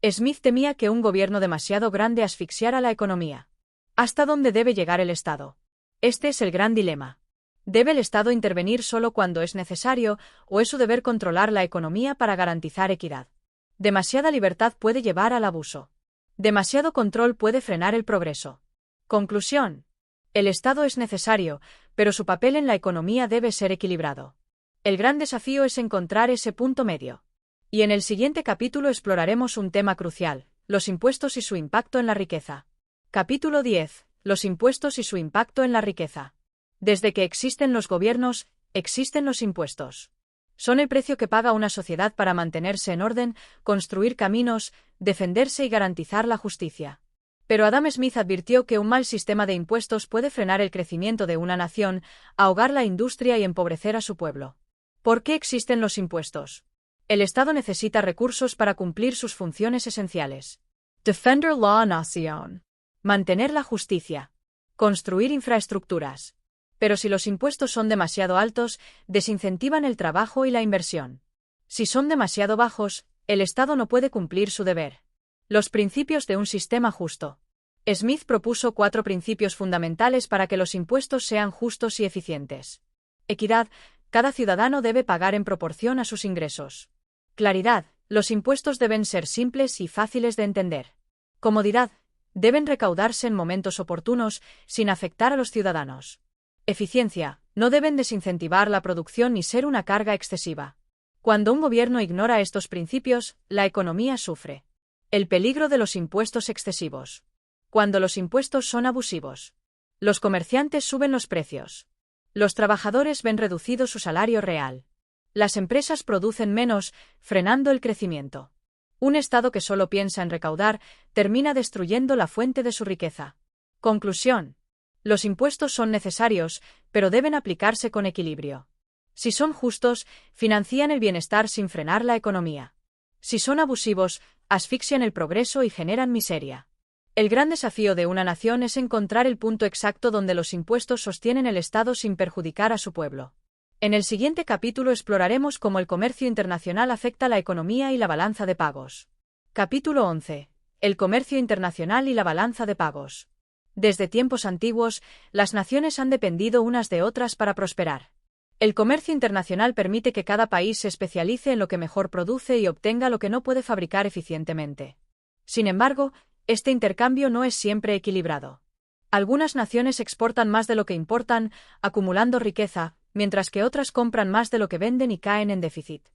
Smith temía que un gobierno demasiado grande asfixiara la economía. ¿Hasta dónde debe llegar el Estado? Este es el gran dilema. ¿Debe el Estado intervenir solo cuando es necesario, o es su deber controlar la economía para garantizar equidad? Demasiada libertad puede llevar al abuso. Demasiado control puede frenar el progreso. Conclusión. El Estado es necesario, pero su papel en la economía debe ser equilibrado. El gran desafío es encontrar ese punto medio. Y en el siguiente capítulo exploraremos un tema crucial, los impuestos y su impacto en la riqueza. Capítulo 10. Los impuestos y su impacto en la riqueza. Desde que existen los gobiernos, existen los impuestos. Son el precio que paga una sociedad para mantenerse en orden, construir caminos, defenderse y garantizar la justicia. Pero Adam Smith advirtió que un mal sistema de impuestos puede frenar el crecimiento de una nación, ahogar la industria y empobrecer a su pueblo. ¿Por qué existen los impuestos? El Estado necesita recursos para cumplir sus funciones esenciales. Defender la nación. Mantener la justicia. Construir infraestructuras. Pero si los impuestos son demasiado altos, desincentivan el trabajo y la inversión. Si son demasiado bajos, el Estado no puede cumplir su deber. Los principios de un sistema justo. Smith propuso 4 principios fundamentales para que los impuestos sean justos y eficientes. Equidad. Cada ciudadano debe pagar en proporción a sus ingresos. Claridad. Los impuestos deben ser simples y fáciles de entender. Comodidad. Deben recaudarse en momentos oportunos, sin afectar a los ciudadanos. Eficiencia. No deben desincentivar la producción ni ser una carga excesiva. Cuando un gobierno ignora estos principios, la economía sufre. El peligro de los impuestos excesivos. Cuando los impuestos son abusivos. Los comerciantes suben los precios. Los trabajadores ven reducido su salario real. Las empresas producen menos, frenando el crecimiento. Un Estado que solo piensa en recaudar, termina destruyendo la fuente de su riqueza. Conclusión. Los impuestos son necesarios, pero deben aplicarse con equilibrio. Si son justos, financian el bienestar sin frenar la economía. Si son abusivos, asfixian el progreso y generan miseria. El gran desafío de una nación es encontrar el punto exacto donde los impuestos sostienen el Estado sin perjudicar a su pueblo. En el siguiente capítulo exploraremos cómo el comercio internacional afecta la economía y la balanza de pagos. Capítulo 11. El comercio internacional y la balanza de pagos. Desde tiempos antiguos, las naciones han dependido unas de otras para prosperar. El comercio internacional permite que cada país se especialice en lo que mejor produce y obtenga lo que no puede fabricar eficientemente. Sin embargo, este intercambio no es siempre equilibrado. Algunas naciones exportan más de lo que importan, acumulando riqueza, mientras que otras compran más de lo que venden y caen en déficit.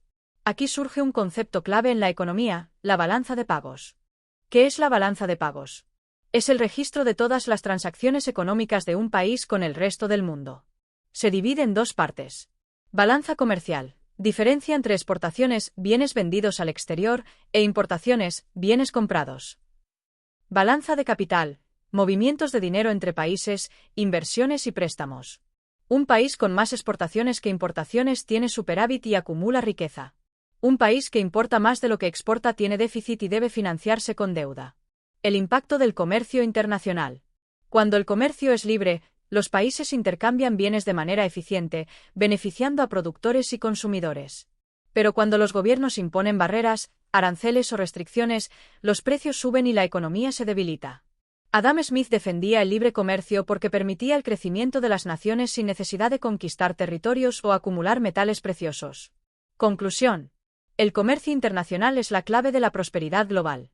Aquí surge un concepto clave en la economía, la balanza de pagos. ¿Qué es la balanza de pagos? Es el registro de todas las transacciones económicas de un país con el resto del mundo. Se divide en 2 partes. Balanza comercial. Diferencia entre exportaciones, bienes vendidos al exterior, e importaciones, bienes comprados. Balanza de capital. Movimientos de dinero entre países, inversiones y préstamos. Un país con más exportaciones que importaciones tiene superávit y acumula riqueza. Un país que importa más de lo que exporta tiene déficit y debe financiarse con deuda. El impacto del comercio internacional. Cuando el comercio es libre, los países intercambian bienes de manera eficiente, beneficiando a productores y consumidores. Pero cuando los gobiernos imponen barreras, aranceles o restricciones, los precios suben y la economía se debilita. Adam Smith defendía el libre comercio porque permitía el crecimiento de las naciones sin necesidad de conquistar territorios o acumular metales preciosos. Conclusión. El comercio internacional es la clave de la prosperidad global.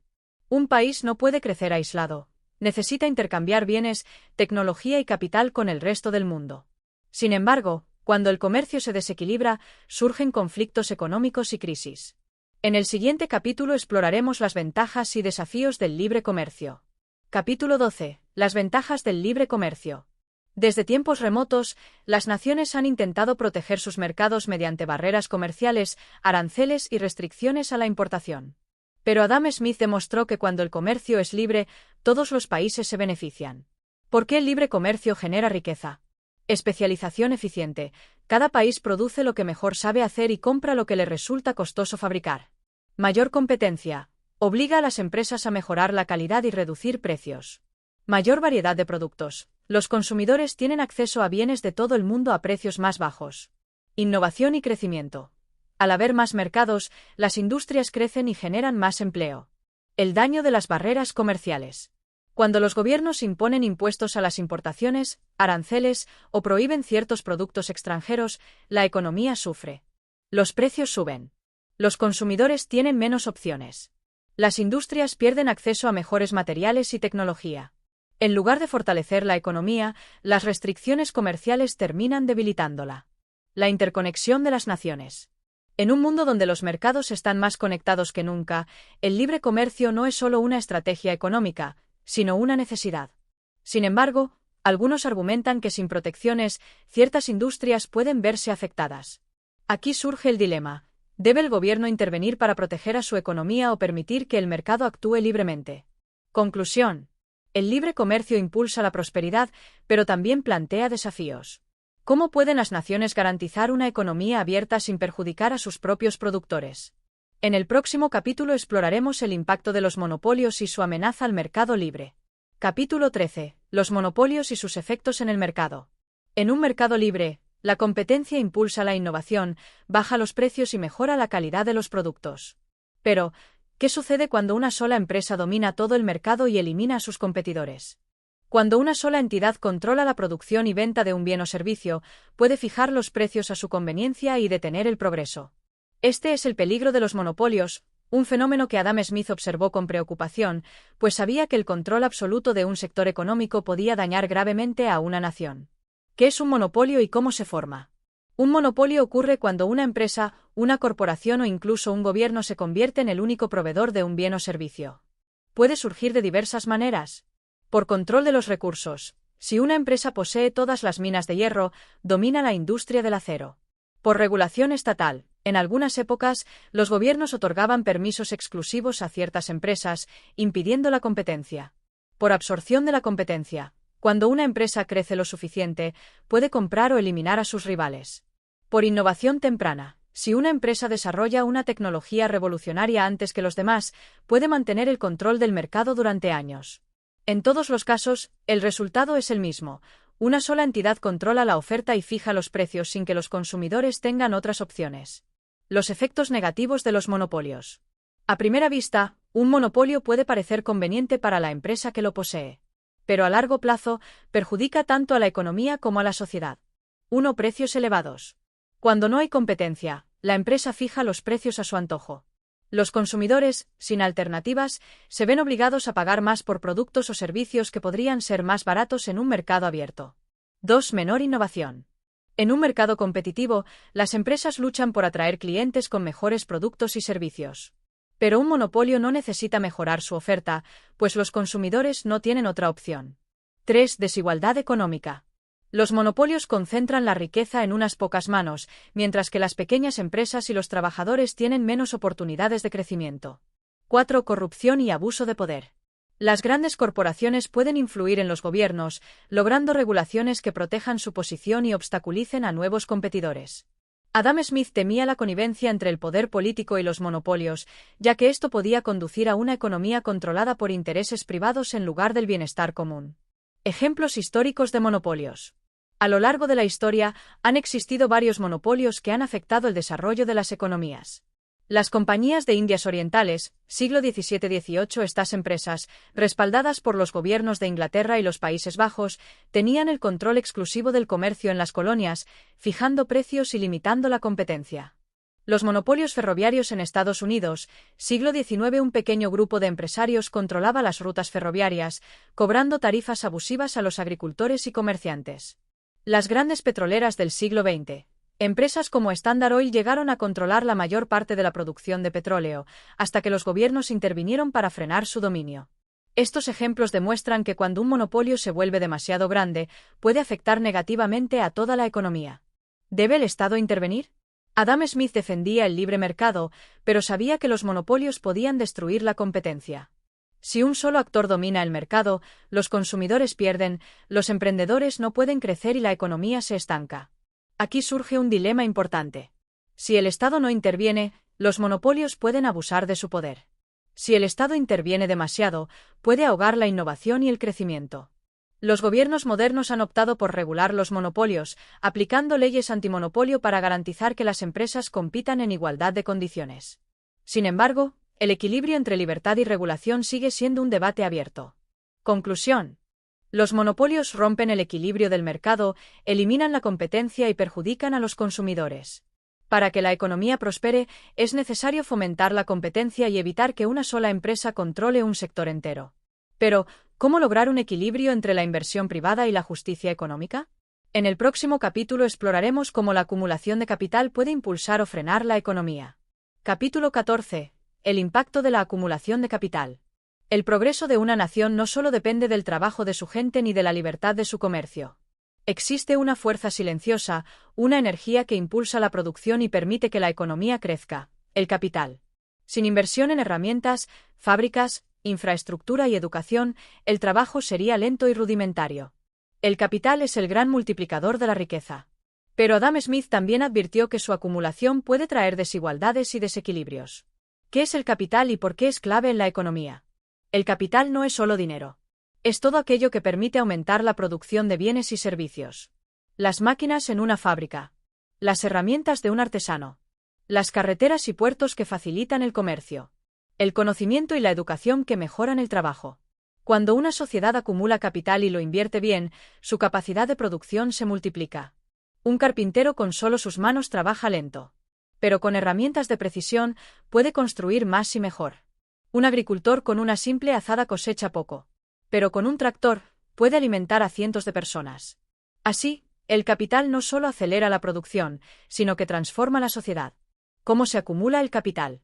Un país no puede crecer aislado. Necesita intercambiar bienes, tecnología y capital con el resto del mundo. Sin embargo, cuando el comercio se desequilibra, surgen conflictos económicos y crisis. En el siguiente capítulo exploraremos las ventajas y desafíos del libre comercio. Capítulo 12. Las ventajas del libre comercio. Desde tiempos remotos, las naciones han intentado proteger sus mercados mediante barreras comerciales, aranceles y restricciones a la importación. Pero Adam Smith demostró que cuando el comercio es libre, todos los países se benefician. ¿Por qué el libre comercio genera riqueza? Especialización eficiente. Cada país produce lo que mejor sabe hacer y compra lo que le resulta costoso fabricar. Mayor competencia. Obliga a las empresas a mejorar la calidad y reducir precios. Mayor variedad de productos. Los consumidores tienen acceso a bienes de todo el mundo a precios más bajos. Innovación y crecimiento. Al haber más mercados, las industrias crecen y generan más empleo. El daño de las barreras comerciales. Cuando los gobiernos imponen impuestos a las importaciones, aranceles o prohíben ciertos productos extranjeros, la economía sufre. Los precios suben. Los consumidores tienen menos opciones. Las industrias pierden acceso a mejores materiales y tecnología. En lugar de fortalecer la economía, las restricciones comerciales terminan debilitándola. La interconexión de las naciones. En un mundo donde los mercados están más conectados que nunca, el libre comercio no es solo una estrategia económica, sino una necesidad. Sin embargo, algunos argumentan que sin protecciones, ciertas industrias pueden verse afectadas. Aquí surge el dilema. ¿Debe el gobierno intervenir para proteger a su economía o permitir que el mercado actúe libremente? Conclusión. El libre comercio impulsa la prosperidad, pero también plantea desafíos. ¿Cómo pueden las naciones garantizar una economía abierta sin perjudicar a sus propios productores? En el próximo capítulo exploraremos el impacto de los monopolios y su amenaza al mercado libre. Capítulo 13. Los monopolios y sus efectos en el mercado. En un mercado libre, la competencia impulsa la innovación, baja los precios y mejora la calidad de los productos. Pero, ¿qué sucede cuando una sola empresa domina todo el mercado y elimina a sus competidores? Cuando una sola entidad controla la producción y venta de un bien o servicio, puede fijar los precios a su conveniencia y detener el progreso. Este es el peligro de los monopolios, un fenómeno que Adam Smith observó con preocupación, pues sabía que el control absoluto de un sector económico podía dañar gravemente a una nación. ¿Qué es un monopolio y cómo se forma? Un monopolio ocurre cuando una empresa, una corporación o incluso un gobierno se convierte en el único proveedor de un bien o servicio. Puede surgir de diversas maneras. Por control de los recursos. Si una empresa posee todas las minas de hierro, domina la industria del acero. Por regulación estatal. En algunas épocas, los gobiernos otorgaban permisos exclusivos a ciertas empresas, impidiendo la competencia. Por absorción de la competencia. Cuando una empresa crece lo suficiente, puede comprar o eliminar a sus rivales. Por innovación temprana. Si una empresa desarrolla una tecnología revolucionaria antes que los demás, puede mantener el control del mercado durante años. En todos los casos, el resultado es el mismo. Una sola entidad controla la oferta y fija los precios sin que los consumidores tengan otras opciones. Los efectos negativos de los monopolios. A primera vista, un monopolio puede parecer conveniente para la empresa que lo posee. Pero a largo plazo, perjudica tanto a la economía como a la sociedad. 1. Precios elevados. Cuando no hay competencia, la empresa fija los precios a su antojo. Los consumidores, sin alternativas, se ven obligados a pagar más por productos o servicios que podrían ser más baratos en un mercado abierto. 2. Menor innovación. En un mercado competitivo, las empresas luchan por atraer clientes con mejores productos y servicios. Pero un monopolio no necesita mejorar su oferta, pues los consumidores no tienen otra opción. 3. Desigualdad económica. Los monopolios concentran la riqueza en unas pocas manos, mientras que las pequeñas empresas y los trabajadores tienen menos oportunidades de crecimiento. 4. Corrupción y abuso de poder. Las grandes corporaciones pueden influir en los gobiernos, logrando regulaciones que protejan su posición y obstaculicen a nuevos competidores. Adam Smith temía la connivencia entre el poder político y los monopolios, ya que esto podía conducir a una economía controlada por intereses privados en lugar del bienestar común. Ejemplos históricos de monopolios. A lo largo de la historia, han existido varios monopolios que han afectado el desarrollo de las economías. Las compañías de Indias Orientales, siglo XVII-XVIII. Estas empresas, respaldadas por los gobiernos de Inglaterra y los Países Bajos, tenían el control exclusivo del comercio en las colonias, fijando precios y limitando la competencia. Los monopolios ferroviarios en Estados Unidos, siglo XIX. Un pequeño grupo de empresarios controlaba las rutas ferroviarias, cobrando tarifas abusivas a los agricultores y comerciantes. Las grandes petroleras del siglo XX. Empresas como Standard Oil llegaron a controlar la mayor parte de la producción de petróleo, hasta que los gobiernos intervinieron para frenar su dominio. Estos ejemplos demuestran que cuando un monopolio se vuelve demasiado grande, puede afectar negativamente a toda la economía. ¿Debe el Estado intervenir? Adam Smith defendía el libre mercado, pero sabía que los monopolios podían destruir la competencia. Si un solo actor domina el mercado, los consumidores pierden, los emprendedores no pueden crecer y la economía se estanca. Aquí surge un dilema importante. Si el Estado no interviene, los monopolios pueden abusar de su poder. Si el Estado interviene demasiado, puede ahogar la innovación y el crecimiento. Los gobiernos modernos han optado por regular los monopolios, aplicando leyes antimonopolio para garantizar que las empresas compitan en igualdad de condiciones. Sin embargo, el equilibrio entre libertad y regulación sigue siendo un debate abierto. Conclusión. Los monopolios rompen el equilibrio del mercado, eliminan la competencia y perjudican a los consumidores. Para que la economía prospere, es necesario fomentar la competencia y evitar que una sola empresa controle un sector entero. Pero, ¿cómo lograr un equilibrio entre la inversión privada y la justicia económica? En el próximo capítulo exploraremos cómo la acumulación de capital puede impulsar o frenar la economía. Capítulo 14. El impacto de la acumulación de capital. El progreso de una nación no solo depende del trabajo de su gente ni de la libertad de su comercio. Existe una fuerza silenciosa, una energía que impulsa la producción y permite que la economía crezca: el capital. Sin inversión en herramientas, fábricas, infraestructura y educación, el trabajo sería lento y rudimentario. El capital es el gran multiplicador de la riqueza. Pero Adam Smith también advirtió que su acumulación puede traer desigualdades y desequilibrios. ¿Qué es el capital y por qué es clave en la economía? El capital no es solo dinero. Es todo aquello que permite aumentar la producción de bienes y servicios. Las máquinas en una fábrica. Las herramientas de un artesano. Las carreteras y puertos que facilitan el comercio. El conocimiento y la educación que mejoran el trabajo. Cuando una sociedad acumula capital y lo invierte bien, su capacidad de producción se multiplica. Un carpintero con solo sus manos trabaja lento, pero con herramientas de precisión puede construir más y mejor. Un agricultor con una simple azada cosecha poco, pero con un tractor puede alimentar a cientos de personas. Así, el capital no solo acelera la producción, sino que transforma la sociedad. ¿Cómo se acumula el capital?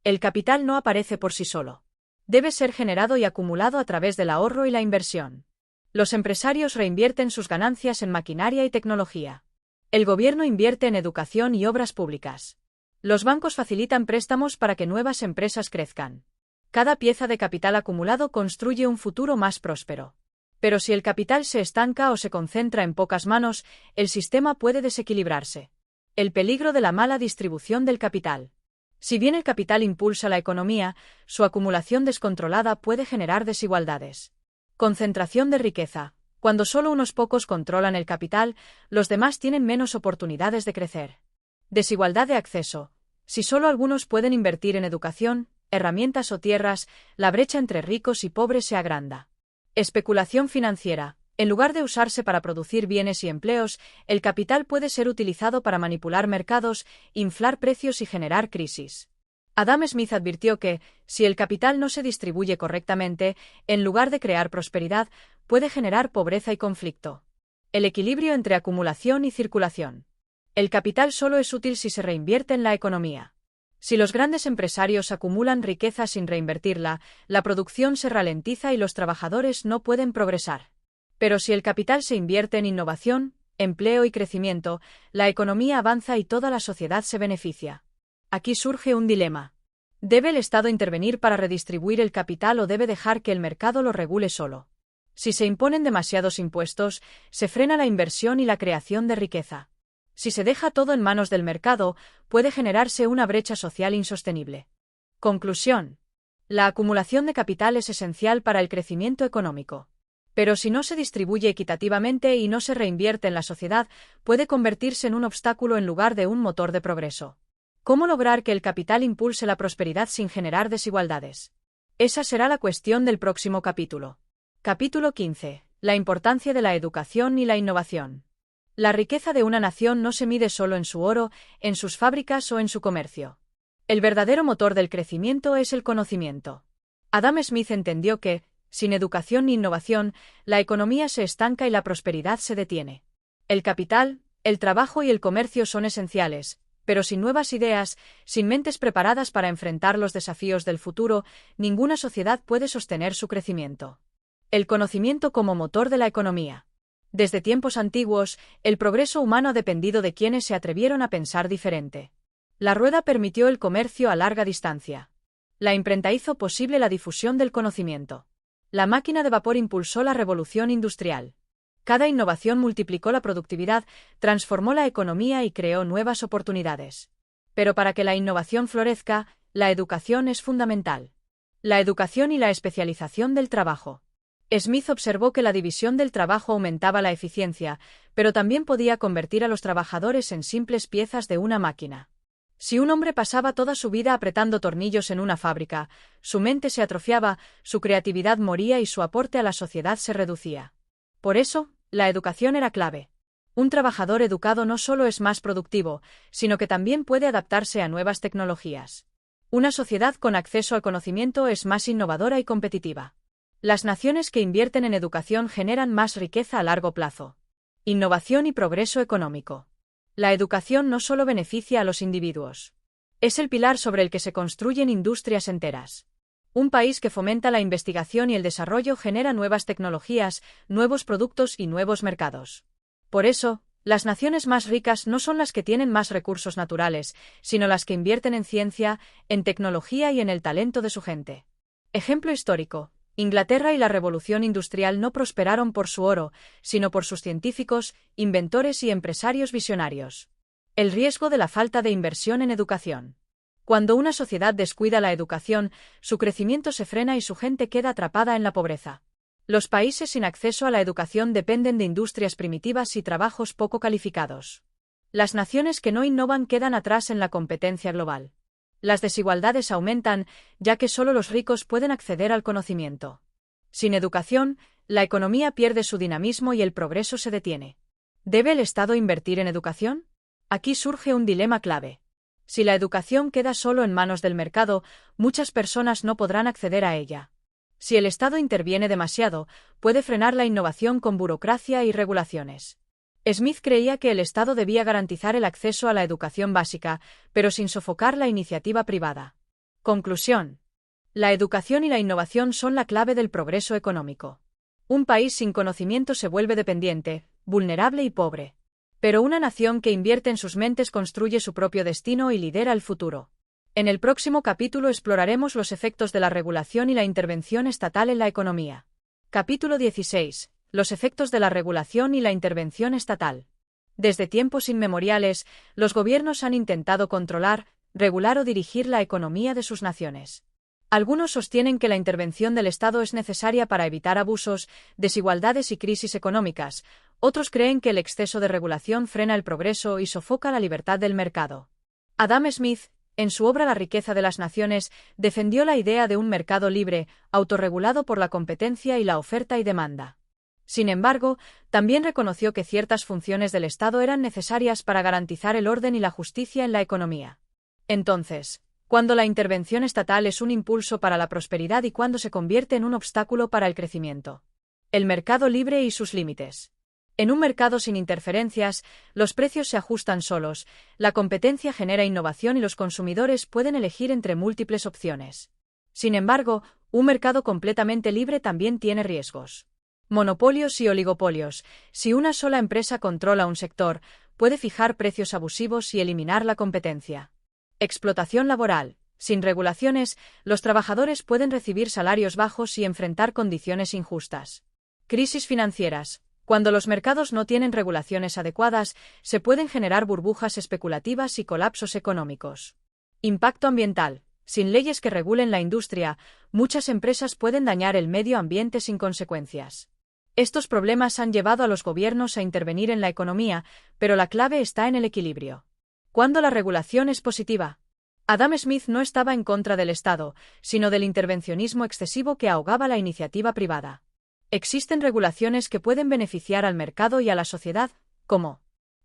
El capital no aparece por sí solo. Debe ser generado y acumulado a través del ahorro y la inversión. Los empresarios reinvierten sus ganancias en maquinaria y tecnología. El gobierno invierte en educación y obras públicas. Los bancos facilitan préstamos para que nuevas empresas crezcan. Cada pieza de capital acumulado construye un futuro más próspero. Pero si el capital se estanca o se concentra en pocas manos, el sistema puede desequilibrarse. El peligro de la mala distribución del capital. Si bien el capital impulsa la economía, su acumulación descontrolada puede generar desigualdades. Concentración de riqueza. Cuando solo unos pocos controlan el capital, los demás tienen menos oportunidades de crecer. Desigualdad de acceso. Si solo algunos pueden invertir en educación, herramientas o tierras, la brecha entre ricos y pobres se agranda. Especulación financiera. En lugar de usarse para producir bienes y empleos, el capital puede ser utilizado para manipular mercados, inflar precios y generar crisis. Adam Smith advirtió que, si el capital no se distribuye correctamente, en lugar de crear prosperidad, puede generar pobreza y conflicto. El equilibrio entre acumulación y circulación. El capital solo es útil si se reinvierte en la economía. Si los grandes empresarios acumulan riqueza sin reinvertirla, la producción se ralentiza y los trabajadores no pueden progresar. Pero si el capital se invierte en innovación, empleo y crecimiento, la economía avanza y toda la sociedad se beneficia. Aquí surge un dilema. ¿Debe el Estado intervenir para redistribuir el capital o debe dejar que el mercado lo regule solo? Si se imponen demasiados impuestos, se frena la inversión y la creación de riqueza. Si se deja todo en manos del mercado, puede generarse una brecha social insostenible. Conclusión. La acumulación de capital es esencial para el crecimiento económico. Pero si no se distribuye equitativamente y no se reinvierte en la sociedad, puede convertirse en un obstáculo en lugar de un motor de progreso. ¿Cómo lograr que el capital impulse la prosperidad sin generar desigualdades? Esa será la cuestión del próximo capítulo. Capítulo 15. La importancia de la educación y la innovación. La riqueza de una nación no se mide solo en su oro, en sus fábricas o en su comercio. El verdadero motor del crecimiento es el conocimiento. Adam Smith entendió que, sin educación ni innovación, la economía se estanca y la prosperidad se detiene. El capital, el trabajo y el comercio son esenciales, pero sin nuevas ideas, sin mentes preparadas para enfrentar los desafíos del futuro, ninguna sociedad puede sostener su crecimiento. El conocimiento como motor de la economía. Desde tiempos antiguos, el progreso humano ha dependido de quienes se atrevieron a pensar diferente. La rueda permitió el comercio a larga distancia. La imprenta hizo posible la difusión del conocimiento. La máquina de vapor impulsó la revolución industrial. Cada innovación multiplicó la productividad, transformó la economía y creó nuevas oportunidades. Pero para que la innovación florezca, la educación es fundamental. La educación y la especialización del trabajo. Smith observó que la división del trabajo aumentaba la eficiencia, pero también podía convertir a los trabajadores en simples piezas de una máquina. Si un hombre pasaba toda su vida apretando tornillos en una fábrica, su mente se atrofiaba, su creatividad moría y su aporte a la sociedad se reducía. Por eso, la educación era clave. Un trabajador educado no solo es más productivo, sino que también puede adaptarse a nuevas tecnologías. Una sociedad con acceso al conocimiento es más innovadora y competitiva. Las naciones que invierten en educación generan más riqueza a largo plazo. Innovación y progreso económico. La educación no solo beneficia a los individuos. Es el pilar sobre el que se construyen industrias enteras. Un país que fomenta la investigación y el desarrollo genera nuevas tecnologías, nuevos productos y nuevos mercados. Por eso, las naciones más ricas no son las que tienen más recursos naturales, sino las que invierten en ciencia, en tecnología y en el talento de su gente. Ejemplo histórico. Inglaterra y la Revolución Industrial no prosperaron por su oro, sino por sus científicos, inventores y empresarios visionarios. El riesgo de la falta de inversión en educación. Cuando una sociedad descuida la educación, su crecimiento se frena y su gente queda atrapada en la pobreza. Los países sin acceso a la educación dependen de industrias primitivas y trabajos poco calificados. Las naciones que no innovan quedan atrás en la competencia global. Las desigualdades aumentan, ya que solo los ricos pueden acceder al conocimiento. Sin educación, la economía pierde su dinamismo y el progreso se detiene. ¿Debe el Estado invertir en educación? Aquí surge un dilema clave. Si la educación queda solo en manos del mercado, muchas personas no podrán acceder a ella. Si el Estado interviene demasiado, puede frenar la innovación con burocracia y regulaciones. Smith creía que el Estado debía garantizar el acceso a la educación básica, pero sin sofocar la iniciativa privada. Conclusión. La educación y la innovación son la clave del progreso económico. Un país sin conocimiento se vuelve dependiente, vulnerable y pobre. Pero una nación que invierte en sus mentes construye su propio destino y lidera el futuro. En el próximo capítulo exploraremos los efectos de la regulación y la intervención estatal en la economía. Capítulo 16. Los efectos de la regulación y la intervención estatal. Desde tiempos inmemoriales, los gobiernos han intentado controlar, regular o dirigir la economía de sus naciones. Algunos sostienen que la intervención del Estado es necesaria para evitar abusos, desigualdades y crisis económicas. Otros creen que el exceso de regulación frena el progreso y sofoca la libertad del mercado. Adam Smith, en su obra La riqueza de las naciones, defendió la idea de un mercado libre, autorregulado por la competencia y la oferta y demanda. Sin embargo, también reconoció que ciertas funciones del Estado eran necesarias para garantizar el orden y la justicia en la economía. Entonces, ¿cuándo la intervención estatal es un impulso para la prosperidad y cuándo se convierte en un obstáculo para el crecimiento? El mercado libre y sus límites. En un mercado sin interferencias, los precios se ajustan solos, la competencia genera innovación y los consumidores pueden elegir entre múltiples opciones. Sin embargo, un mercado completamente libre también tiene riesgos. Monopolios y oligopolios. Si una sola empresa controla un sector, puede fijar precios abusivos y eliminar la competencia. Explotación laboral. Sin regulaciones, los trabajadores pueden recibir salarios bajos y enfrentar condiciones injustas. Crisis financieras. Cuando los mercados no tienen regulaciones adecuadas, se pueden generar burbujas especulativas y colapsos económicos. Impacto ambiental. Sin leyes que regulen la industria, muchas empresas pueden dañar el medio ambiente sin consecuencias. Estos problemas han llevado a los gobiernos a intervenir en la economía, pero la clave está en el equilibrio. ¿Cuándo la regulación es positiva? Adam Smith no estaba en contra del Estado, sino del intervencionismo excesivo que ahogaba la iniciativa privada. Existen regulaciones que pueden beneficiar al mercado y a la sociedad, como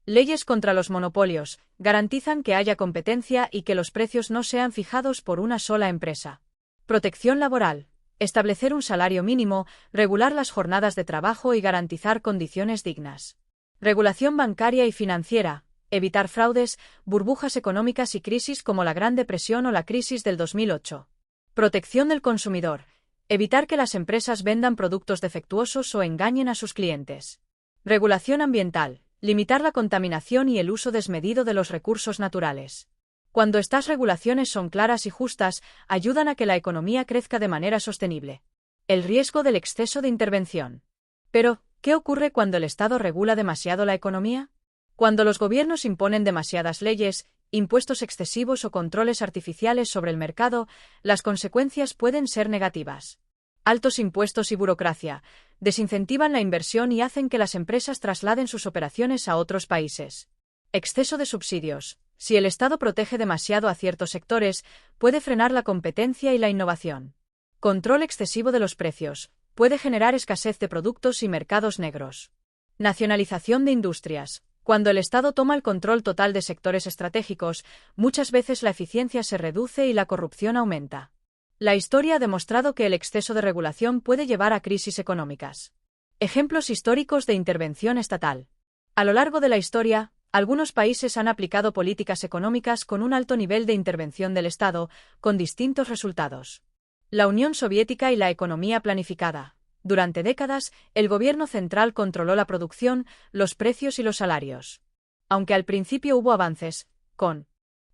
leyes contra los monopolios, garantizan que haya competencia y que los precios no sean fijados por una sola empresa. Protección laboral. Establecer un salario mínimo, regular las jornadas de trabajo y garantizar condiciones dignas. Regulación bancaria y financiera. Evitar fraudes, burbujas económicas y crisis como la Gran Depresión o la crisis del 2008. Protección del consumidor. Evitar que las empresas vendan productos defectuosos o engañen a sus clientes. Regulación ambiental. Limitar la contaminación y el uso desmedido de los recursos naturales. Cuando estas regulaciones son claras y justas, ayudan a que la economía crezca de manera sostenible. El riesgo del exceso de intervención. Pero, ¿qué ocurre cuando el Estado regula demasiado la economía? Cuando los gobiernos imponen demasiadas leyes, impuestos excesivos o controles artificiales sobre el mercado, las consecuencias pueden ser negativas. Altos impuestos y burocracia desincentivan la inversión y hacen que las empresas trasladen sus operaciones a otros países. Exceso de subsidios. Si el Estado protege demasiado a ciertos sectores, puede frenar la competencia y la innovación. Control excesivo de los precios. Puede generar escasez de productos y mercados negros. Nacionalización de industrias. Cuando el Estado toma el control total de sectores estratégicos, muchas veces la eficiencia se reduce y la corrupción aumenta. La historia ha demostrado que el exceso de regulación puede llevar a crisis económicas. Ejemplos históricos de intervención estatal. A lo largo de la historia, algunos países han aplicado políticas económicas con un alto nivel de intervención del Estado, con distintos resultados. La Unión Soviética y la economía planificada. Durante décadas, el gobierno central controló la producción, los precios y los salarios. Aunque al principio hubo avances, con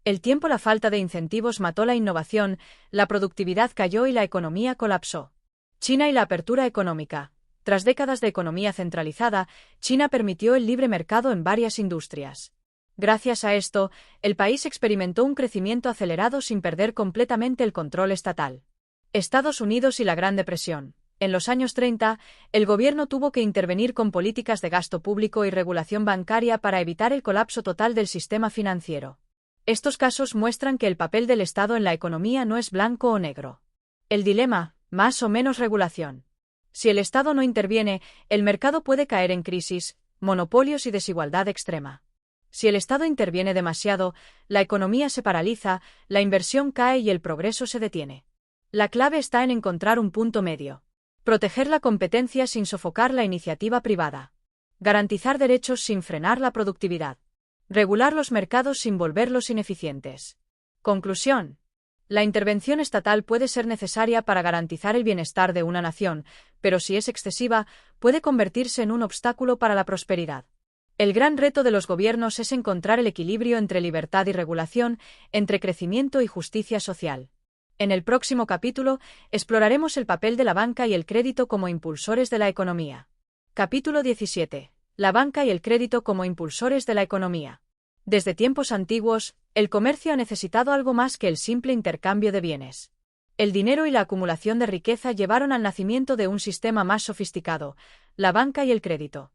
el tiempo la falta de incentivos mató la innovación, la productividad cayó y la economía colapsó. China y la apertura económica. Tras décadas de economía centralizada, China permitió el libre mercado en varias industrias. Gracias a esto, el país experimentó un crecimiento acelerado sin perder completamente el control estatal. Estados Unidos y la Gran Depresión. En los años 30, el gobierno tuvo que intervenir con políticas de gasto público y regulación bancaria para evitar el colapso total del sistema financiero. Estos casos muestran que el papel del Estado en la economía no es blanco o negro. El dilema, más o menos regulación. Si el Estado no interviene, el mercado puede caer en crisis, monopolios y desigualdad extrema. Si el Estado interviene demasiado, la economía se paraliza, la inversión cae y el progreso se detiene. La clave está en encontrar un punto medio. Proteger la competencia sin sofocar la iniciativa privada. Garantizar derechos sin frenar la productividad. Regular los mercados sin volverlos ineficientes. Conclusión. La intervención estatal puede ser necesaria para garantizar el bienestar de una nación, pero si es excesiva, puede convertirse en un obstáculo para la prosperidad. El gran reto de los gobiernos es encontrar el equilibrio entre libertad y regulación, entre crecimiento y justicia social. En el próximo capítulo, exploraremos el papel de la banca y el crédito como impulsores de la economía. Capítulo 17. La banca y el crédito como impulsores de la economía. Desde tiempos antiguos, el comercio ha necesitado algo más que el simple intercambio de bienes. El dinero y la acumulación de riqueza llevaron al nacimiento de un sistema más sofisticado, la banca y el crédito.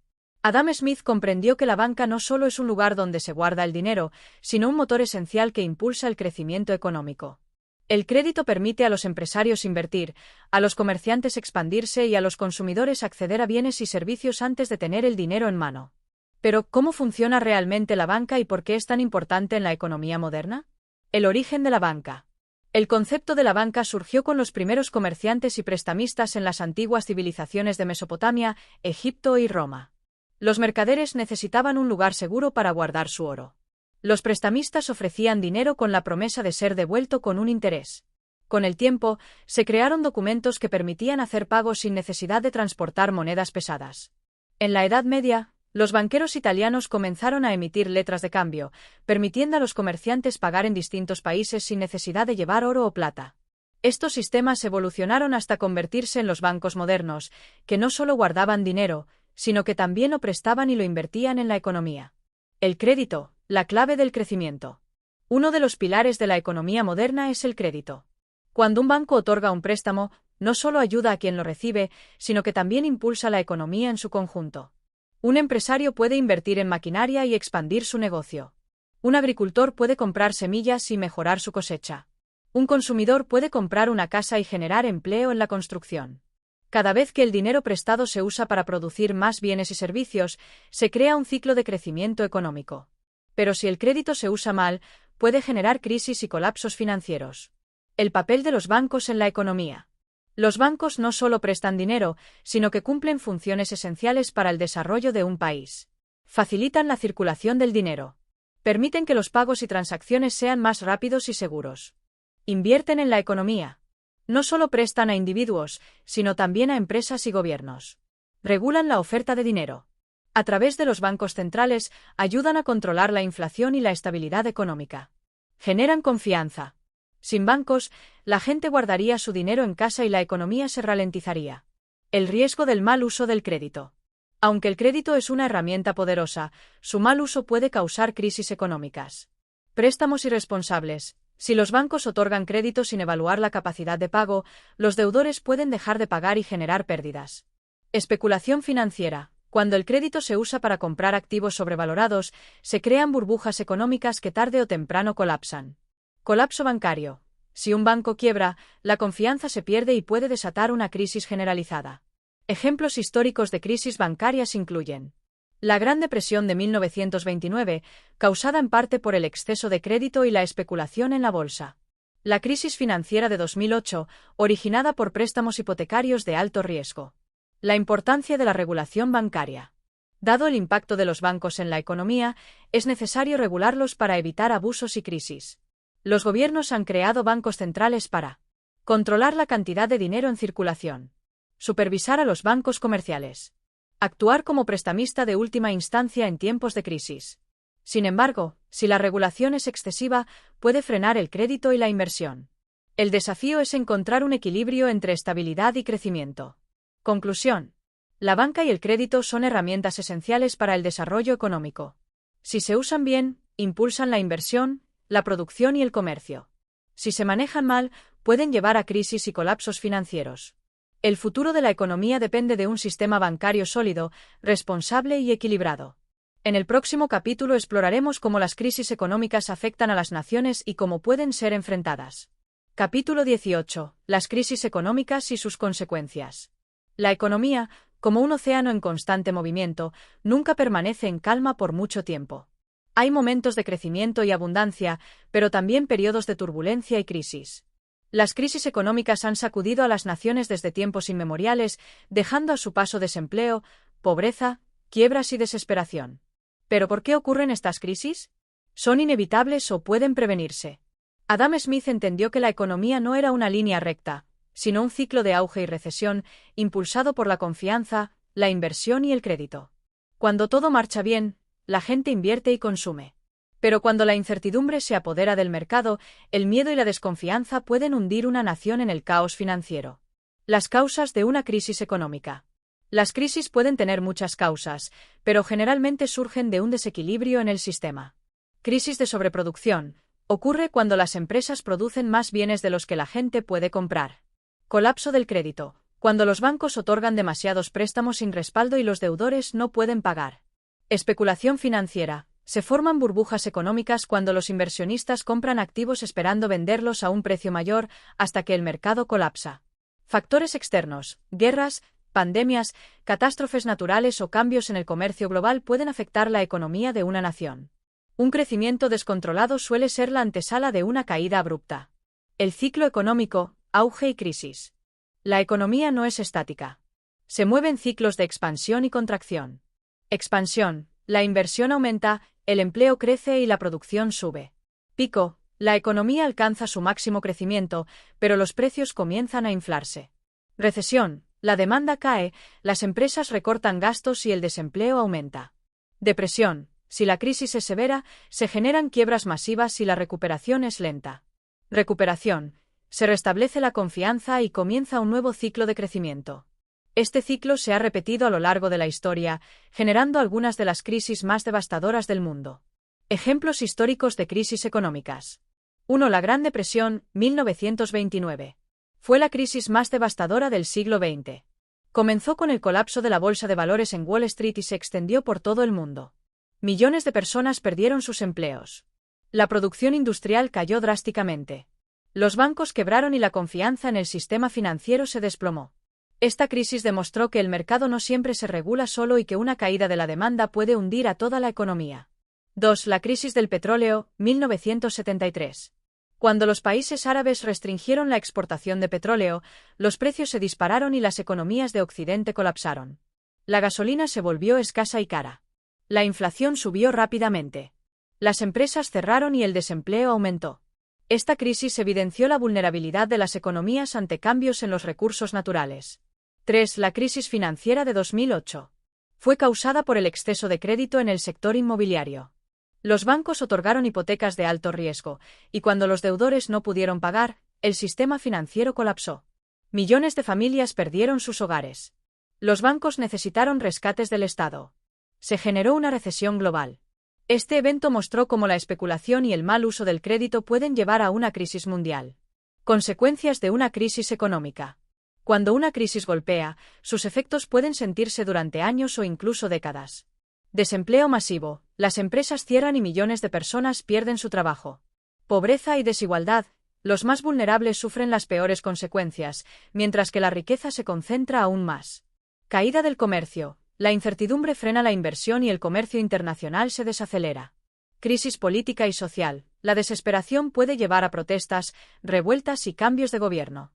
Adam Smith comprendió que la banca no solo es un lugar donde se guarda el dinero, sino un motor esencial que impulsa el crecimiento económico. El crédito permite a los empresarios invertir, a los comerciantes expandirse y a los consumidores acceder a bienes y servicios antes de tener el dinero en mano. Pero, ¿cómo funciona realmente la banca y por qué es tan importante en la economía moderna? El origen de la banca. El concepto de la banca surgió con los primeros comerciantes y prestamistas en las antiguas civilizaciones de Mesopotamia, Egipto y Roma. Los mercaderes necesitaban un lugar seguro para guardar su oro. Los prestamistas ofrecían dinero con la promesa de ser devuelto con un interés. Con el tiempo, se crearon documentos que permitían hacer pagos sin necesidad de transportar monedas pesadas. En la Edad Media, los banqueros italianos comenzaron a emitir letras de cambio, permitiendo a los comerciantes pagar en distintos países sin necesidad de llevar oro o plata. Estos sistemas evolucionaron hasta convertirse en los bancos modernos, que no solo guardaban dinero, sino que también lo prestaban y lo invertían en la economía. El crédito, la clave del crecimiento. Uno de los pilares de la economía moderna es el crédito. Cuando un banco otorga un préstamo, no solo ayuda a quien lo recibe, sino que también impulsa la economía en su conjunto. Un empresario puede invertir en maquinaria y expandir su negocio. Un agricultor puede comprar semillas y mejorar su cosecha. Un consumidor puede comprar una casa y generar empleo en la construcción. Cada vez que el dinero prestado se usa para producir más bienes y servicios, se crea un ciclo de crecimiento económico. Pero si el crédito se usa mal, puede generar crisis y colapsos financieros. El papel de los bancos en la economía. Los bancos no solo prestan dinero, sino que cumplen funciones esenciales para el desarrollo de un país. Facilitan la circulación del dinero. Permiten que los pagos y transacciones sean más rápidos y seguros. Invierten en la economía. No solo prestan a individuos, sino también a empresas y gobiernos. Regulan la oferta de dinero. A través de los bancos centrales, ayudan a controlar la inflación y la estabilidad económica. Generan confianza. Sin bancos, la gente guardaría su dinero en casa y la economía se ralentizaría. El riesgo del mal uso del crédito. Aunque el crédito es una herramienta poderosa, su mal uso puede causar crisis económicas. Préstamos irresponsables. Si los bancos otorgan crédito sin evaluar la capacidad de pago, los deudores pueden dejar de pagar y generar pérdidas. Especulación financiera. Cuando el crédito se usa para comprar activos sobrevalorados, se crean burbujas económicas que tarde o temprano colapsan. Colapso bancario. Si un banco quiebra, la confianza se pierde y puede desatar una crisis generalizada. Ejemplos históricos de crisis bancarias incluyen la Gran Depresión de 1929, causada en parte por el exceso de crédito y la especulación en la bolsa. La crisis financiera de 2008, originada por préstamos hipotecarios de alto riesgo. La importancia de la regulación bancaria. Dado el impacto de los bancos en la economía, es necesario regularlos para evitar abusos y crisis. Los gobiernos han creado bancos centrales para controlar la cantidad de dinero en circulación. Supervisar a los bancos comerciales. Actuar como prestamista de última instancia en tiempos de crisis. Sin embargo, si la regulación es excesiva, puede frenar el crédito y la inversión. El desafío es encontrar un equilibrio entre estabilidad y crecimiento. Conclusión. La banca y el crédito son herramientas esenciales para el desarrollo económico. Si se usan bien, impulsan la inversión, la producción y el comercio. Si se manejan mal, pueden llevar a crisis y colapsos financieros. El futuro de la economía depende de un sistema bancario sólido, responsable y equilibrado. En el próximo capítulo exploraremos cómo las crisis económicas afectan a las naciones y cómo pueden ser enfrentadas. Capítulo 18. Las crisis económicas y sus consecuencias. La economía, como un océano en constante movimiento, nunca permanece en calma por mucho tiempo. Hay momentos de crecimiento y abundancia, pero también periodos de turbulencia y crisis. Las crisis económicas han sacudido a las naciones desde tiempos inmemoriales, dejando a su paso desempleo, pobreza, quiebras y desesperación. ¿Pero por qué ocurren estas crisis? ¿Son inevitables o pueden prevenirse? Adam Smith entendió que la economía no era una línea recta, sino un ciclo de auge y recesión, impulsado por la confianza, la inversión y el crédito. Cuando todo marcha bien, la gente invierte y consume. Pero cuando la incertidumbre se apodera del mercado, el miedo y la desconfianza pueden hundir una nación en el caos financiero. Las causas de una crisis económica. Las crisis pueden tener muchas causas, pero generalmente surgen de un desequilibrio en el sistema. Crisis de sobreproducción. Ocurre cuando las empresas producen más bienes de los que la gente puede comprar. Colapso del crédito. Cuando los bancos otorgan demasiados préstamos sin respaldo y los deudores no pueden pagar. Especulación financiera. Se forman burbujas económicas cuando los inversionistas compran activos esperando venderlos a un precio mayor hasta que el mercado colapsa. Factores externos. Guerras, pandemias, catástrofes naturales o cambios en el comercio global pueden afectar la economía de una nación. Un crecimiento descontrolado suele ser la antesala de una caída abrupta. El ciclo económico, auge y crisis. La economía no es estática. Se mueve en ciclos de expansión y contracción. Expansión. La inversión aumenta, el empleo crece y la producción sube. Pico. La economía alcanza su máximo crecimiento, pero los precios comienzan a inflarse. Recesión. La demanda cae, las empresas recortan gastos y el desempleo aumenta. Depresión. Si la crisis es severa, se generan quiebras masivas y la recuperación es lenta. Recuperación. Se restablece la confianza y comienza un nuevo ciclo de crecimiento. Este ciclo se ha repetido a lo largo de la historia, generando algunas de las crisis más devastadoras del mundo. Ejemplos históricos de crisis económicas. 1. La Gran Depresión, 1929. Fue la crisis más devastadora del siglo XX. Comenzó con el colapso de la bolsa de valores en Wall Street y se extendió por todo el mundo. Millones de personas perdieron sus empleos. La producción industrial cayó drásticamente. Los bancos quebraron y la confianza en el sistema financiero se desplomó. Esta crisis demostró que el mercado no siempre se regula solo y que una caída de la demanda puede hundir a toda la economía. 2. La crisis del petróleo, 1973. Cuando los países árabes restringieron la exportación de petróleo, los precios se dispararon y las economías de Occidente colapsaron. La gasolina se volvió escasa y cara. La inflación subió rápidamente. Las empresas cerraron y el desempleo aumentó. Esta crisis evidenció la vulnerabilidad de las economías ante cambios en los recursos naturales. 3. La crisis financiera de 2008. Fue causada por el exceso de crédito en el sector inmobiliario. Los bancos otorgaron hipotecas de alto riesgo, y cuando los deudores no pudieron pagar, el sistema financiero colapsó. Millones de familias perdieron sus hogares. Los bancos necesitaron rescates del Estado. Se generó una recesión global. Este evento mostró cómo la especulación y el mal uso del crédito pueden llevar a una crisis mundial. Consecuencias de una crisis económica. Cuando una crisis golpea, sus efectos pueden sentirse durante años o incluso décadas. Desempleo masivo. Las empresas cierran y millones de personas pierden su trabajo. Pobreza y desigualdad. Los más vulnerables sufren las peores consecuencias, mientras que la riqueza se concentra aún más. Caída del comercio. La incertidumbre frena la inversión y el comercio internacional se desacelera. Crisis política y social. La desesperación puede llevar a protestas, revueltas y cambios de gobierno.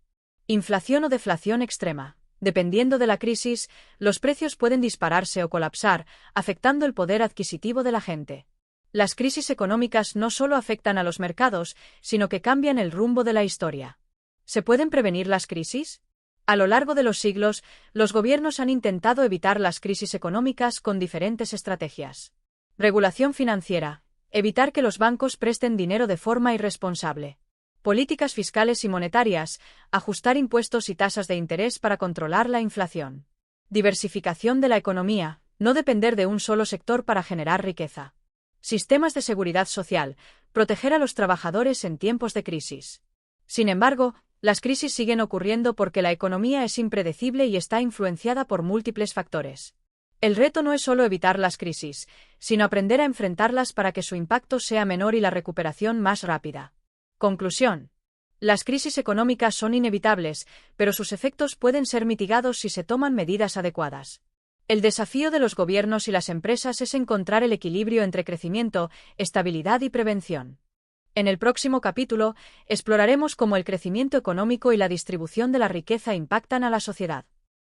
Inflación o deflación extrema. Dependiendo de la crisis, los precios pueden dispararse o colapsar, afectando el poder adquisitivo de la gente. Las crisis económicas no solo afectan a los mercados, sino que cambian el rumbo de la historia. ¿Se pueden prevenir las crisis? A lo largo de los siglos, los gobiernos han intentado evitar las crisis económicas con diferentes estrategias. Regulación financiera. Evitar que los bancos presten dinero de forma irresponsable. Políticas fiscales y monetarias. Ajustar impuestos y tasas de interés para controlar la inflación. Diversificación de la economía. No depender de un solo sector para generar riqueza. sistemas de seguridad social, proteger a los trabajadores en tiempos de crisis. Sin embargo, las crisis siguen ocurriendo porque la economía es impredecible y está influenciada por múltiples factores. El reto no es solo evitar las crisis, sino aprender a enfrentarlas para que su impacto sea menor y la recuperación más rápida. Conclusión. Las crisis económicas son inevitables, pero sus efectos pueden ser mitigados si se toman medidas adecuadas. El desafío de los gobiernos y las empresas es encontrar el equilibrio entre crecimiento, estabilidad y prevención. En el próximo capítulo, exploraremos cómo el crecimiento económico y la distribución de la riqueza impactan a la sociedad.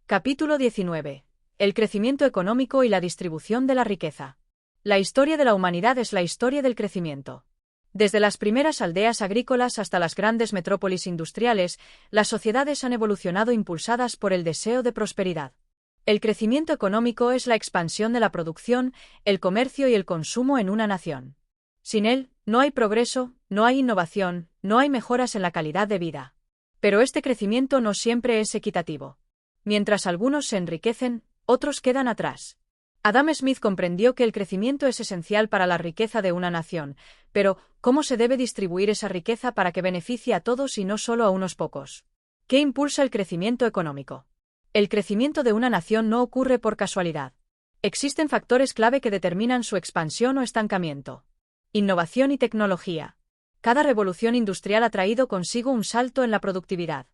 Capítulo 19. El crecimiento económico y la distribución de la riqueza. La historia de la humanidad es la historia del crecimiento. Desde las primeras aldeas agrícolas hasta las grandes metrópolis industriales, las sociedades han evolucionado impulsadas por el deseo de prosperidad. El crecimiento económico es la expansión de la producción, el comercio y el consumo en una nación. Sin él, no hay progreso, no hay innovación, no hay mejoras en la calidad de vida. Pero este crecimiento no siempre es equitativo. Mientras algunos se enriquecen, otros quedan atrás. Adam Smith comprendió que el crecimiento es esencial para la riqueza de una nación, pero ¿cómo se debe distribuir esa riqueza para que beneficie a todos y no solo a unos pocos? ¿Qué impulsa el crecimiento económico? El crecimiento de una nación no ocurre por casualidad. Existen factores clave que determinan su expansión o estancamiento. Innovación y tecnología. Cada revolución industrial ha traído consigo un salto en la productividad.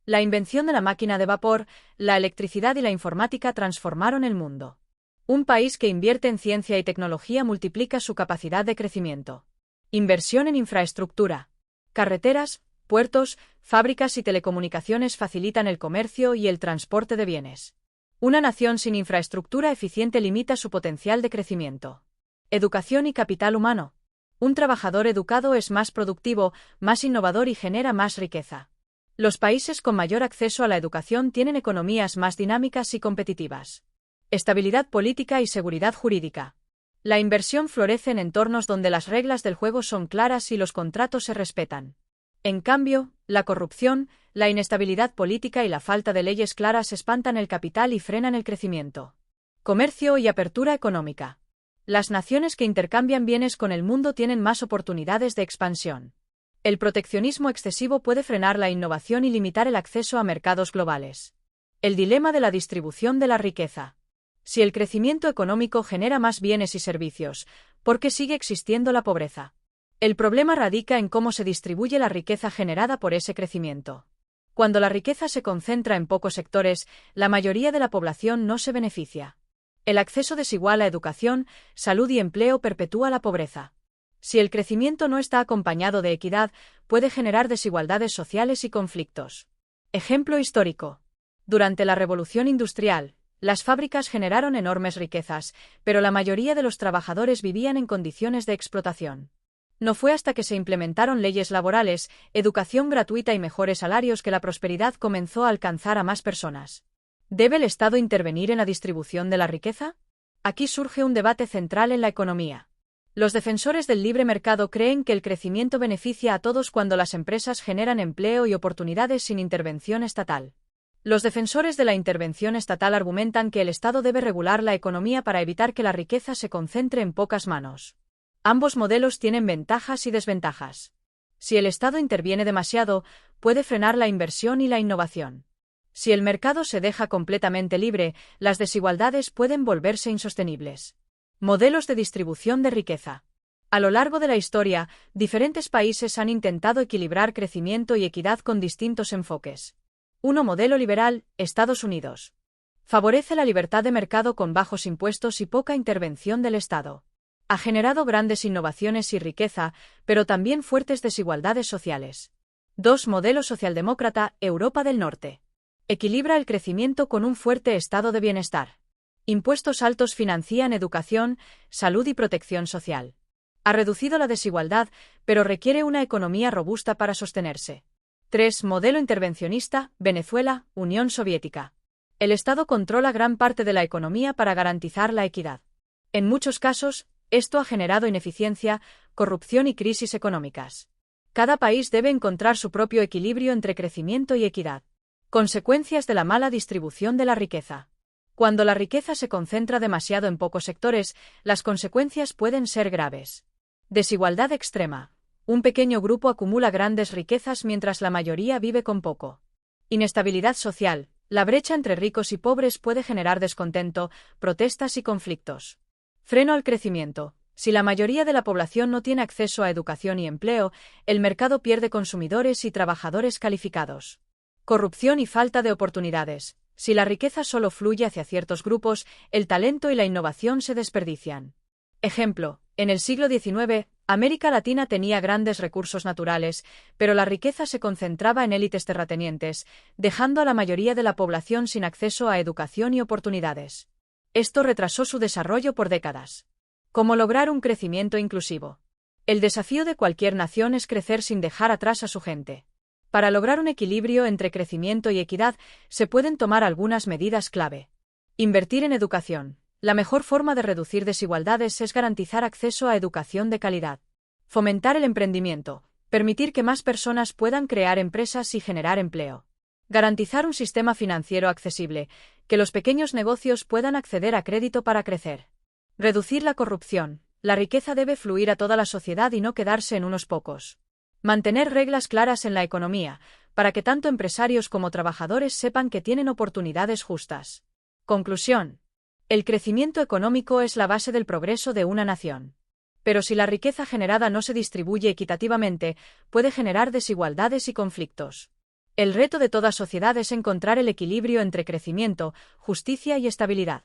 La invención de la máquina de vapor, la electricidad y la informática transformaron el mundo. Un país que invierte en ciencia y tecnología multiplica su capacidad de crecimiento. Inversión en infraestructura. Carreteras, puertos, fábricas y telecomunicaciones facilitan el comercio y el transporte de bienes. Una nación sin infraestructura eficiente limita su potencial de crecimiento. Educación y capital humano. Un trabajador educado es más productivo, más innovador y genera más riqueza. Los países con mayor acceso a la educación tienen economías más dinámicas y competitivas. Estabilidad política y seguridad jurídica. La inversión florece en entornos donde las reglas del juego son claras y los contratos se respetan. En cambio, la corrupción, la inestabilidad política y la falta de leyes claras espantan el capital y frenan el crecimiento. Comercio y apertura económica. Las naciones que intercambian bienes con el mundo tienen más oportunidades de expansión. El proteccionismo excesivo puede frenar la innovación y limitar el acceso a mercados globales. El dilema de la distribución de la riqueza. Si el crecimiento económico genera más bienes y servicios, ¿por qué sigue existiendo la pobreza? El problema radica en cómo se distribuye la riqueza generada por ese crecimiento. Cuando la riqueza se concentra en pocos sectores, la mayoría de la población no se beneficia. El acceso desigual a educación, salud y empleo perpetúa la pobreza. Si el crecimiento no está acompañado de equidad, puede generar desigualdades sociales y conflictos. Ejemplo histórico. Durante la Revolución Industrial, las fábricas generaron enormes riquezas, pero la mayoría de los trabajadores vivían en condiciones de explotación. No fue hasta que se implementaron leyes laborales, educación gratuita y mejores salarios que la prosperidad comenzó a alcanzar a más personas. ¿Debe el Estado intervenir en la distribución de la riqueza? Aquí surge un debate central en la economía. Los defensores del libre mercado creen que el crecimiento beneficia a todos cuando las empresas generan empleo y oportunidades sin intervención estatal. Los defensores de la intervención estatal argumentan que el Estado debe regular la economía para evitar que la riqueza se concentre en pocas manos. Ambos modelos tienen ventajas y desventajas. Si el Estado interviene demasiado, puede frenar la inversión y la innovación. Si el mercado se deja completamente libre, las desigualdades pueden volverse insostenibles. Modelos de distribución de riqueza. A lo largo de la historia, diferentes países han intentado equilibrar crecimiento y equidad con distintos enfoques. Modelo liberal, Estados Unidos. Favorece la libertad de mercado con bajos impuestos y poca intervención del Estado. Ha generado grandes innovaciones y riqueza, pero también fuertes desigualdades sociales. Modelo socialdemócrata, Europa del Norte. Equilibra el crecimiento con un fuerte estado de bienestar. Impuestos altos financian educación, salud y protección social. Ha reducido la desigualdad, pero requiere una economía robusta para sostenerse. Modelo intervencionista, Venezuela, Unión Soviética. El Estado controla gran parte de la economía para garantizar la equidad. En muchos casos, esto ha generado ineficiencia, corrupción y crisis económicas. Cada país debe encontrar su propio equilibrio entre crecimiento y equidad. Consecuencias de la mala distribución de la riqueza. Cuando la riqueza se concentra demasiado en pocos sectores, las consecuencias pueden ser graves. Desigualdad extrema. Un pequeño grupo acumula grandes riquezas mientras la mayoría vive con poco. Inestabilidad social. La brecha entre ricos y pobres puede generar descontento, protestas y conflictos. Freno al crecimiento. Si la mayoría de la población no tiene acceso a educación y empleo, el mercado pierde consumidores y trabajadores calificados. Corrupción y falta de oportunidades. Si la riqueza solo fluye hacia ciertos grupos, el talento y la innovación se desperdician. Ejemplo, en el siglo XIX, América Latina tenía grandes recursos naturales, pero la riqueza se concentraba en élites terratenientes, dejando a la mayoría de la población sin acceso a educación y oportunidades. Esto retrasó su desarrollo por décadas. ¿Cómo lograr un crecimiento inclusivo? El desafío de cualquier nación es crecer sin dejar atrás a su gente. Para lograr un equilibrio entre crecimiento y equidad, se pueden tomar algunas medidas clave. Invertir en educación. La mejor forma de reducir desigualdades es garantizar acceso a educación de calidad. Fomentar el emprendimiento. Permitir que más personas puedan crear empresas y generar empleo. Garantizar un sistema financiero accesible, que los pequeños negocios puedan acceder a crédito para crecer. Reducir la corrupción. La riqueza debe fluir a toda la sociedad y no quedarse en unos pocos. Mantener reglas claras en la economía, para que tanto empresarios como trabajadores sepan que tienen oportunidades justas. Conclusión. El crecimiento económico es la base del progreso de una nación. Pero si la riqueza generada no se distribuye equitativamente, puede generar desigualdades y conflictos. El reto de toda sociedad es encontrar el equilibrio entre crecimiento, justicia y estabilidad.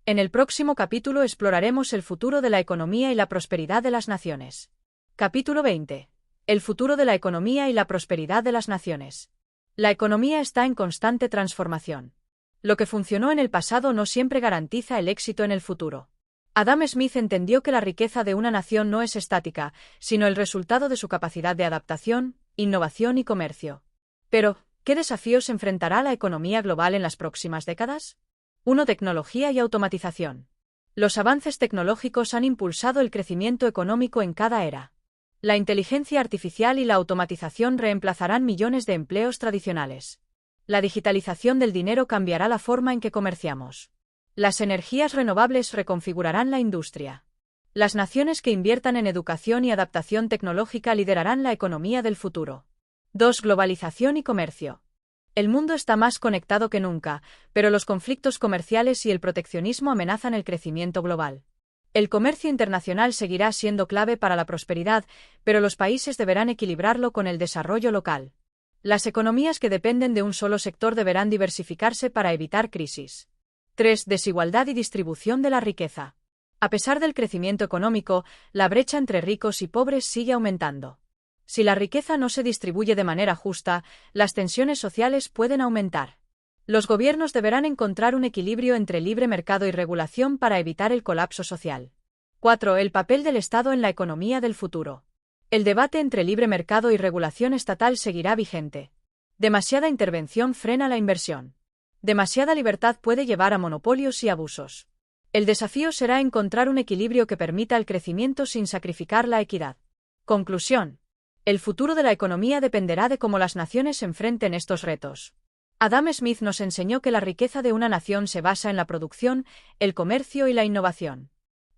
En el próximo capítulo exploraremos el futuro de la economía y la prosperidad de las naciones. Capítulo 20. El futuro de la economía y la prosperidad de las naciones. La economía está en constante transformación. Lo que funcionó en el pasado no siempre garantiza el éxito en el futuro. Adam Smith entendió que la riqueza de una nación no es estática, sino el resultado de su capacidad de adaptación, innovación y comercio. Pero, ¿qué desafíos enfrentará la economía global en las próximas décadas? 1. Tecnología y automatización. Los avances tecnológicos han impulsado el crecimiento económico en cada era. La inteligencia artificial y la automatización reemplazarán millones de empleos tradicionales. La digitalización del dinero cambiará la forma en que comerciamos. Las energías renovables reconfigurarán la industria. Las naciones que inviertan en educación y adaptación tecnológica liderarán la economía del futuro. 2. Globalización y comercio. El mundo está más conectado que nunca, pero los conflictos comerciales y el proteccionismo amenazan el crecimiento global. El comercio internacional seguirá siendo clave para la prosperidad, pero los países deberán equilibrarlo con el desarrollo local. Las economías que dependen de un solo sector deberán diversificarse para evitar crisis. 3. Desigualdad y distribución de la riqueza. A pesar del crecimiento económico, la brecha entre ricos y pobres sigue aumentando. Si la riqueza no se distribuye de manera justa, las tensiones sociales pueden aumentar. Los gobiernos deberán encontrar un equilibrio entre libre mercado y regulación para evitar el colapso social. 4. El papel del Estado en la economía del futuro. El debate entre libre mercado y regulación estatal seguirá vigente. Demasiada intervención frena la inversión. Demasiada libertad puede llevar a monopolios y abusos. El desafío será encontrar un equilibrio que permita el crecimiento sin sacrificar la equidad. Conclusión. El futuro de la economía dependerá de cómo las naciones enfrenten estos retos. Adam Smith nos enseñó que la riqueza de una nación se basa en la producción, el comercio y la innovación.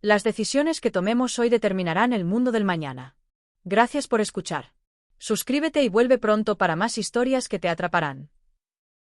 Las decisiones que tomemos hoy determinarán el mundo del mañana. Gracias por escuchar. Suscríbete y vuelve pronto para más historias que te atraparán.